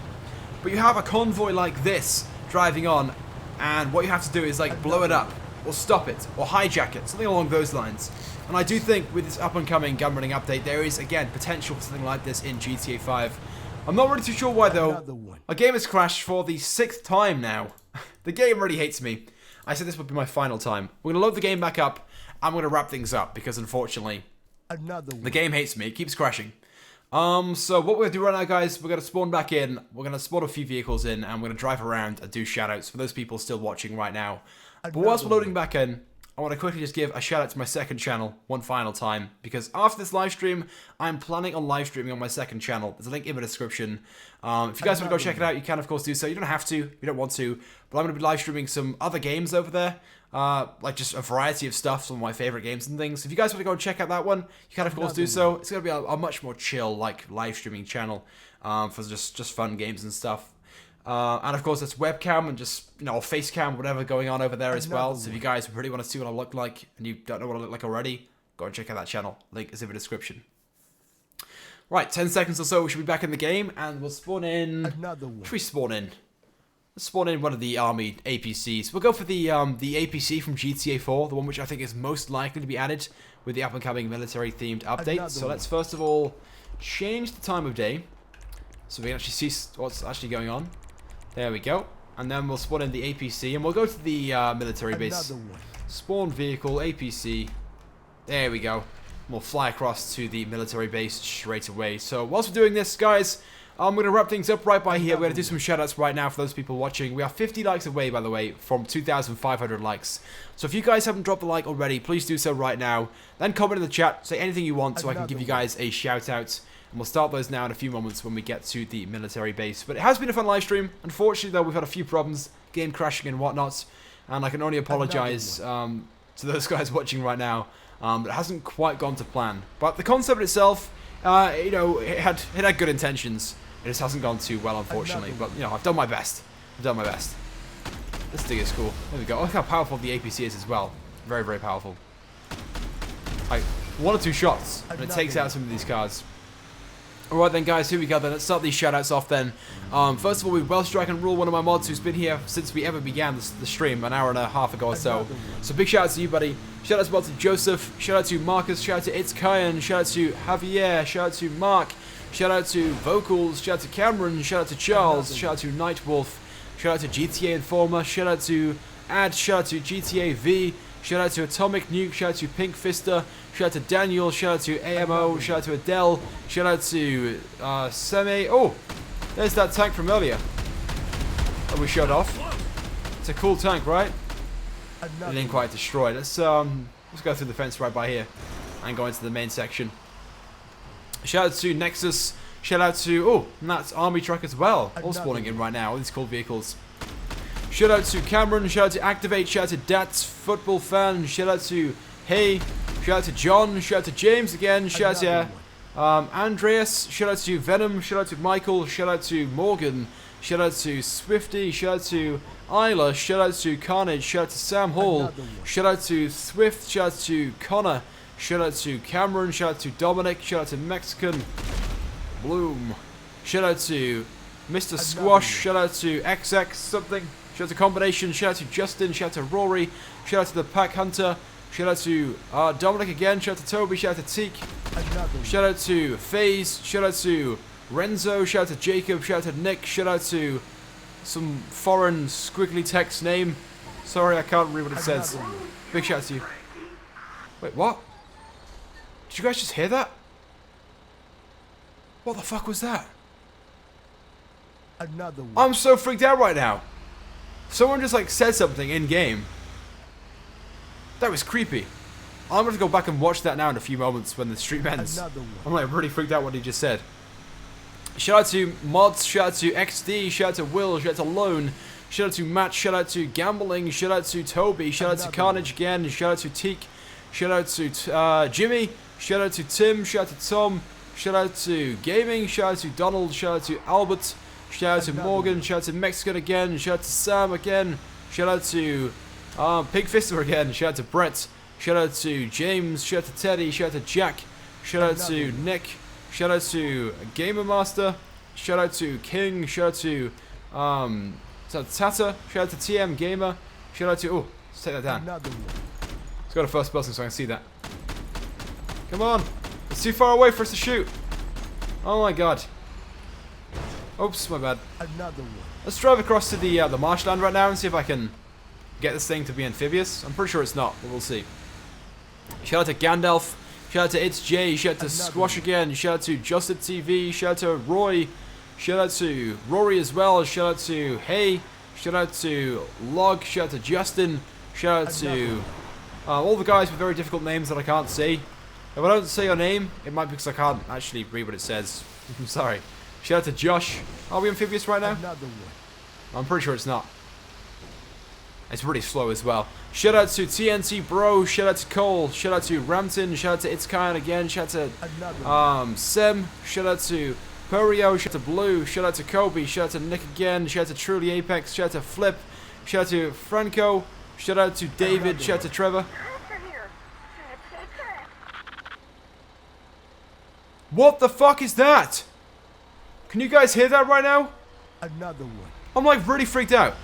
But you have a convoy like this driving on, and what you have to do is like blow it up, or stop it, or hijack it, something along those lines. And I do think with this up and coming gun running update, there is again potential for something like this in GTA 5. I'm not really too sure why though. A game has crashed for the 6th time now. The game really hates me. I said this would be my final time. We're going to load the game back up. I'm going to wrap things up because unfortunately the game hates me. It keeps crashing. So what we're going to do right now, guys, we're going to spawn back in. We're going to spawn a few vehicles in, and we're going to drive around and do shoutouts for those people still watching right now. But whilst we're loading back in, I want to quickly just give a shout out to my second channel one final time, because after this live stream, I'm planning on live streaming on my second channel. There's a link in the description. If you guys want to go check it out, you can of course do so. You don't have to, you don't want to, but I'm going to be live streaming some other games over there. Like just a variety of stuff, some of my favorite games and things. If you guys want to go and check out that one, you can of course do so. It's going to be a much more chill, like live streaming channel for just fun games and stuff. And of course, it's webcam and just, you know, face cam, whatever going on over there as well. So if you guys really want to see what I look like and you don't know what I look like already, go and check out that channel. Link is in the description. Right, 10 seconds or so, we should be back in the game, and we'll spawn in. What should we spawn in? Let's spawn in one of the army APCs. We'll go for the APC from GTA 4, the one which I think is most likely to be added with the up-and-coming military-themed update. So let's first of all change the time of day so we can actually see what's actually going on. There we go. And then we'll spawn in the APC, and we'll go to the military base. Spawn vehicle, APC. There we go. We'll fly across to the military base straight away. So whilst we're doing this, guys, I'm going to wrap things up right by here. We're going to do some shoutouts right now for those people watching. We are 50 likes away, by the way, from 2,500 likes. So if you guys haven't dropped a like already, please do so right now. Then comment in the chat, say anything you want so I can give you guys a shout out. And we'll start those now in a few moments when we get to the military base. But it has been a fun live stream. Unfortunately, though, we've had a few problems, game crashing and whatnot. And I can only apologize to those guys watching right now. It hasn't quite gone to plan. But the concept itself, you know, it had good intentions. It just hasn't gone too well, unfortunately. But, you know, I've done my best. I've done my best. This thing is cool. There we go. Look how powerful the APC is as well. Very, very powerful. Like, 1 or 2 shots, and it takes out some of these cars. Alright then, guys, here we go then. Let's start these shoutouts off then. First of all, we've Wellstrike and Rule, one of my mods who's been here since we ever began the stream an hour and a half ago or so. So big shout out to you, buddy. Shout out as well to Joseph. Shout out to Marcus. Shout out to It's Kyan. Shout out to Javier. Shout out to Mark. Shout out to Vocals. Shout out to Cameron. Shout out to Charles. Shout out to Nightwolf. Shout out to GTA Informer. Shout out to Ad. Shout out to GTA V. Shout out to Atomic Nuke. Shout out to Pink Fister. Shout out to Daniel. Shout out to AMO. Shout out to Adele. Shout out to Seme. Oh, there's that tank from earlier that we shut off. It's a cool tank, right? It didn't quite destroy. Let's go through the fence right by here and go into the main section. Shout out to Nexus. Shout out to, oh, and that's Army Truck as well. All spawning in right now. All these cool vehicles. Shout out to Cameron. Shout out to Activate. Shout out to Dats Football Fan. Shout out to Hey. Shout out to John. Shout out to James again. Shout out to Andreas. Shout out to Venom. Shout out to Michael. Shout out to Morgan. Shout out to Swifty. Shout out to Isla. Shout out to Carnage. Shout out to Sam Hall. Shout out to Swift. Shout out to Connor. Shout out to Cameron. Shout out to Dominic. Shout out to Mexican Bloom. Shout out to Mr. Squash. Shout out to XX something. Shout out to Combination. Shout out to Justin. Shout out to Rory. Shout out to the Pack Hunter. Shout out to Dominic again. Shout out to Toby. Shout out to Teak. Shout out to FaZe. Shout out to Renzo. Shout out to Jacob. Shout out to Nick. Shout out to some foreign squiggly text name. Sorry, I can't read what it says. Big shout out to you. Wait, what? Did you guys just hear that? What the fuck was that? Another one. I'm so freaked out right now. Someone just like said something in game, That was creepy. I'm going to go back and watch that now in a few moments when the stream ends. Another one. I'm like really freaked out what he just said. Shout out to Mods, shout out to XD, shout out to Will, shout out to Lone, shout out to Matt, shout out to Gambling, shout out to Toby, shout out to Carnage again, shout out to Teak, shout out to Jimmy, shout out to Tim, shout out to Tom, shout out to Gaming, shout out to Donald, shout out to Albert, shout out to Morgan, shout out to Mexican again, shout out to Sam again, shout out to Pig Fister again, shout out to Brett, shout out to James, shout out to Teddy, shout out to Jack, shout out to Nick, shout out to Gamer Master, shout out to King, shout out to Tata, shout out to TM Gamer, shout out to, oh, let's take that down. Another one. Let's go to first person so I can see that. Come on, it's too far away for us to shoot. Oh my god. Oops, my bad. Another one. Let's drive across to the marshland right now and see if I can get this thing to be amphibious. I'm pretty sure it's not, but we'll see. Shout out to Gandalf. Shout out to It's Jay. Shout out to Squash again. Shout out to Justed TV. Shout out to Roy. Shout out to Rory as well. Shout out to Hey. Shout out to Log. Shout out to Justin. Shout out to all the guys with very difficult names that I can't see. If I don't say your name, it might be because I can't actually read what it says. I'm sorry. Shout out to Josh. Are we amphibious right now? Another one. I'm pretty sure it's not. It's really slow as well. Shout out to TNT Bro. Shout out to Cole. Shout out to Rampton. Shout out to It's Kind again. Shout out to Sem. Shout out to Perio. Shout out to Blue. Shout out to Kobe. Shout out to Nick again. Shout out to Truly Apex. Shout out to Flip. Shout out to Franco. Shout out to David. Shout out to Trevor. What the fuck is that? Can you guys hear that right now? Another one. I'm like really freaked out.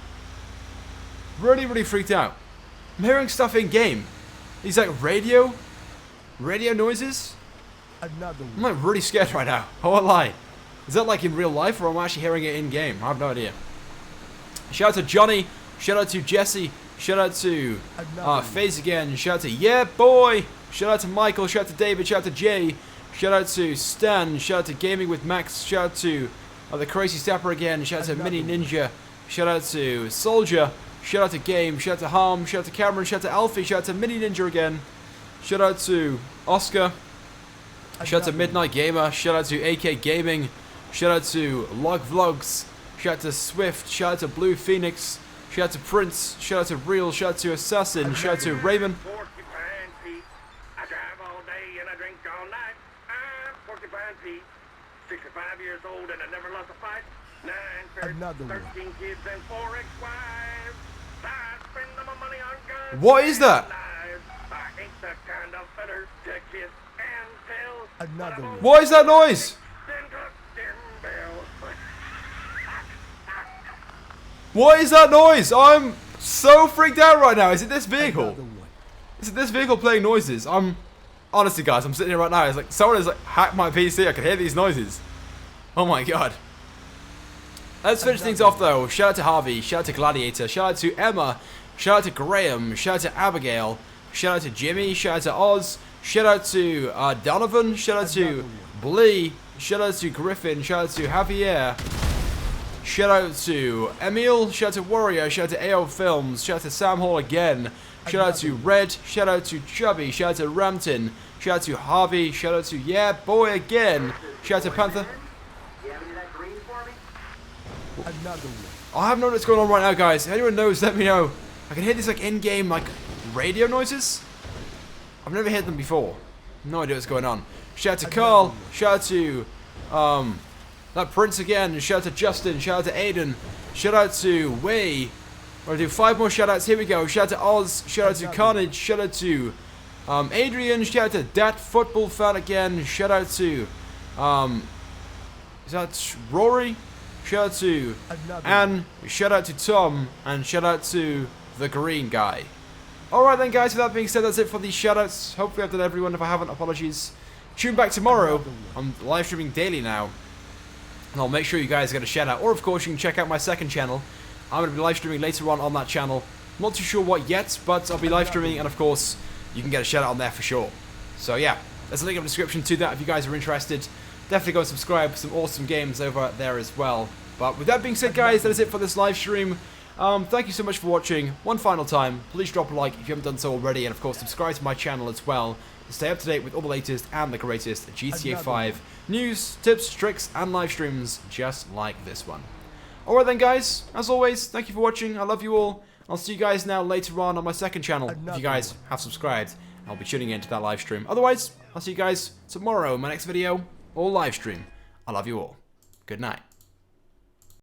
Really freaked out. I'm hearing stuff in game. These like radio noises. Another I'm one. like really scared right now. I won't lie. Is that like in real life or am I actually hearing it in game? I have no idea. Shout out to Johnny. Shout out to Jesse. Shout out to FaZe again. Shout out to Yeah Boy. Shout out to Michael. Shout out to David. Shout out to Jay. Shout out to Stan. Shout out to Gaming with Max. Shout out to the Crazy Stepper again. Shout out to Mini Ninja. Shout out to Soldier. Shout out to Game. Shout out to Harm. Shout out to Cameron. Shout out to Alfie. Shout out to Mini Ninja again. Shout out to Oscar. Shout out to Midnight Gamer. Shout out to AK Gaming. Shout out to Log Vlogs. Shout out to Swift. Shout out to Blue Phoenix. Shout out to Prince. Shout out to Real. Shout out to Assassin. Shout out to Raymond. I drive all day and I drink all night. I'm Porcupine Pete, 65 years old and I never lost a fight. 9 Another one. 13 kids and 4 ex-wives. I spend all my money on guns. What is that? and knives. I ain't the kind of feller to kiss and tell. Another one. What is that noise? Then cook them bells. What is that noise? I'm so freaked out right now. Is it this vehicle? Another one. Is it this vehicle playing noises? Honestly, guys, I'm sitting here right now. It's like someone has like hacked my PC. I can hear these noises. Oh my god. Let's finish things off though. Shout out to Harvey. Shout out to Gladiator. Shout out to Emma. Shout out to Graham. Shout out to Abigail. Shout out to Jimmy. Shout out to Oz. Shout out to Donovan. Shout out to Blee. Shout out to Griffin. Shout out to Javier. Shout out to Emil. Shout out to Warrior. Shout out to AO Films. Shout out to Sam Hall again. Shout out to Red. Shout out to Chubby. Shout out to Rampton. Shout out to Harvey. Shout out to Yeah Boy again. Shout out to Panther. Another one. I have no idea what's going on right now, guys. If anyone knows, let me know. I can hear these like in-game like radio noises. I've never heard them before. No idea what's going on. Shout out to Carl. Shout out to that Prince again. Shout out to Justin. Shout out to Aiden. Shout out to Way. We're gonna do 5 more shout outs. Here we go. Shout out to Oz. Shout out to Carnage. Shout out to Adrian. Shout out to Dat Football Fan again. Shout out to is that Rory? Shout out to Anne. Shout out to Tom. And shout out to the green guy. Alright then, guys, with that being said, that's it for these shoutouts. Hopefully I've done everyone. If I haven't, apologies. Tune back tomorrow. I'm live streaming daily now. And I'll make sure you guys get a shout out. Or, of course, you can check out my second channel. I'm going to be live streaming later on that channel. Not too sure what yet, but I'll be live streaming. And, of course, you can get a shout out on there for sure. So, yeah, there's a link in the description to that if you guys are interested. Definitely go and subscribe. Some awesome games over there as well. But with that being said, guys, that is it for this live stream. Thank you so much for watching. One final time, please drop a like if you haven't done so already, and of course subscribe to my channel as well to stay up to date with all the latest and the greatest GTA 5 news, tips, tricks, and live streams just like this one. Alright then guys, as always, thank you for watching, I love you all. I'll see you guys now later on my second channel, if you guys have subscribed. I'll be tuning into that live stream. Otherwise, I'll see you guys tomorrow in my next video or live stream. I love you all. Good night.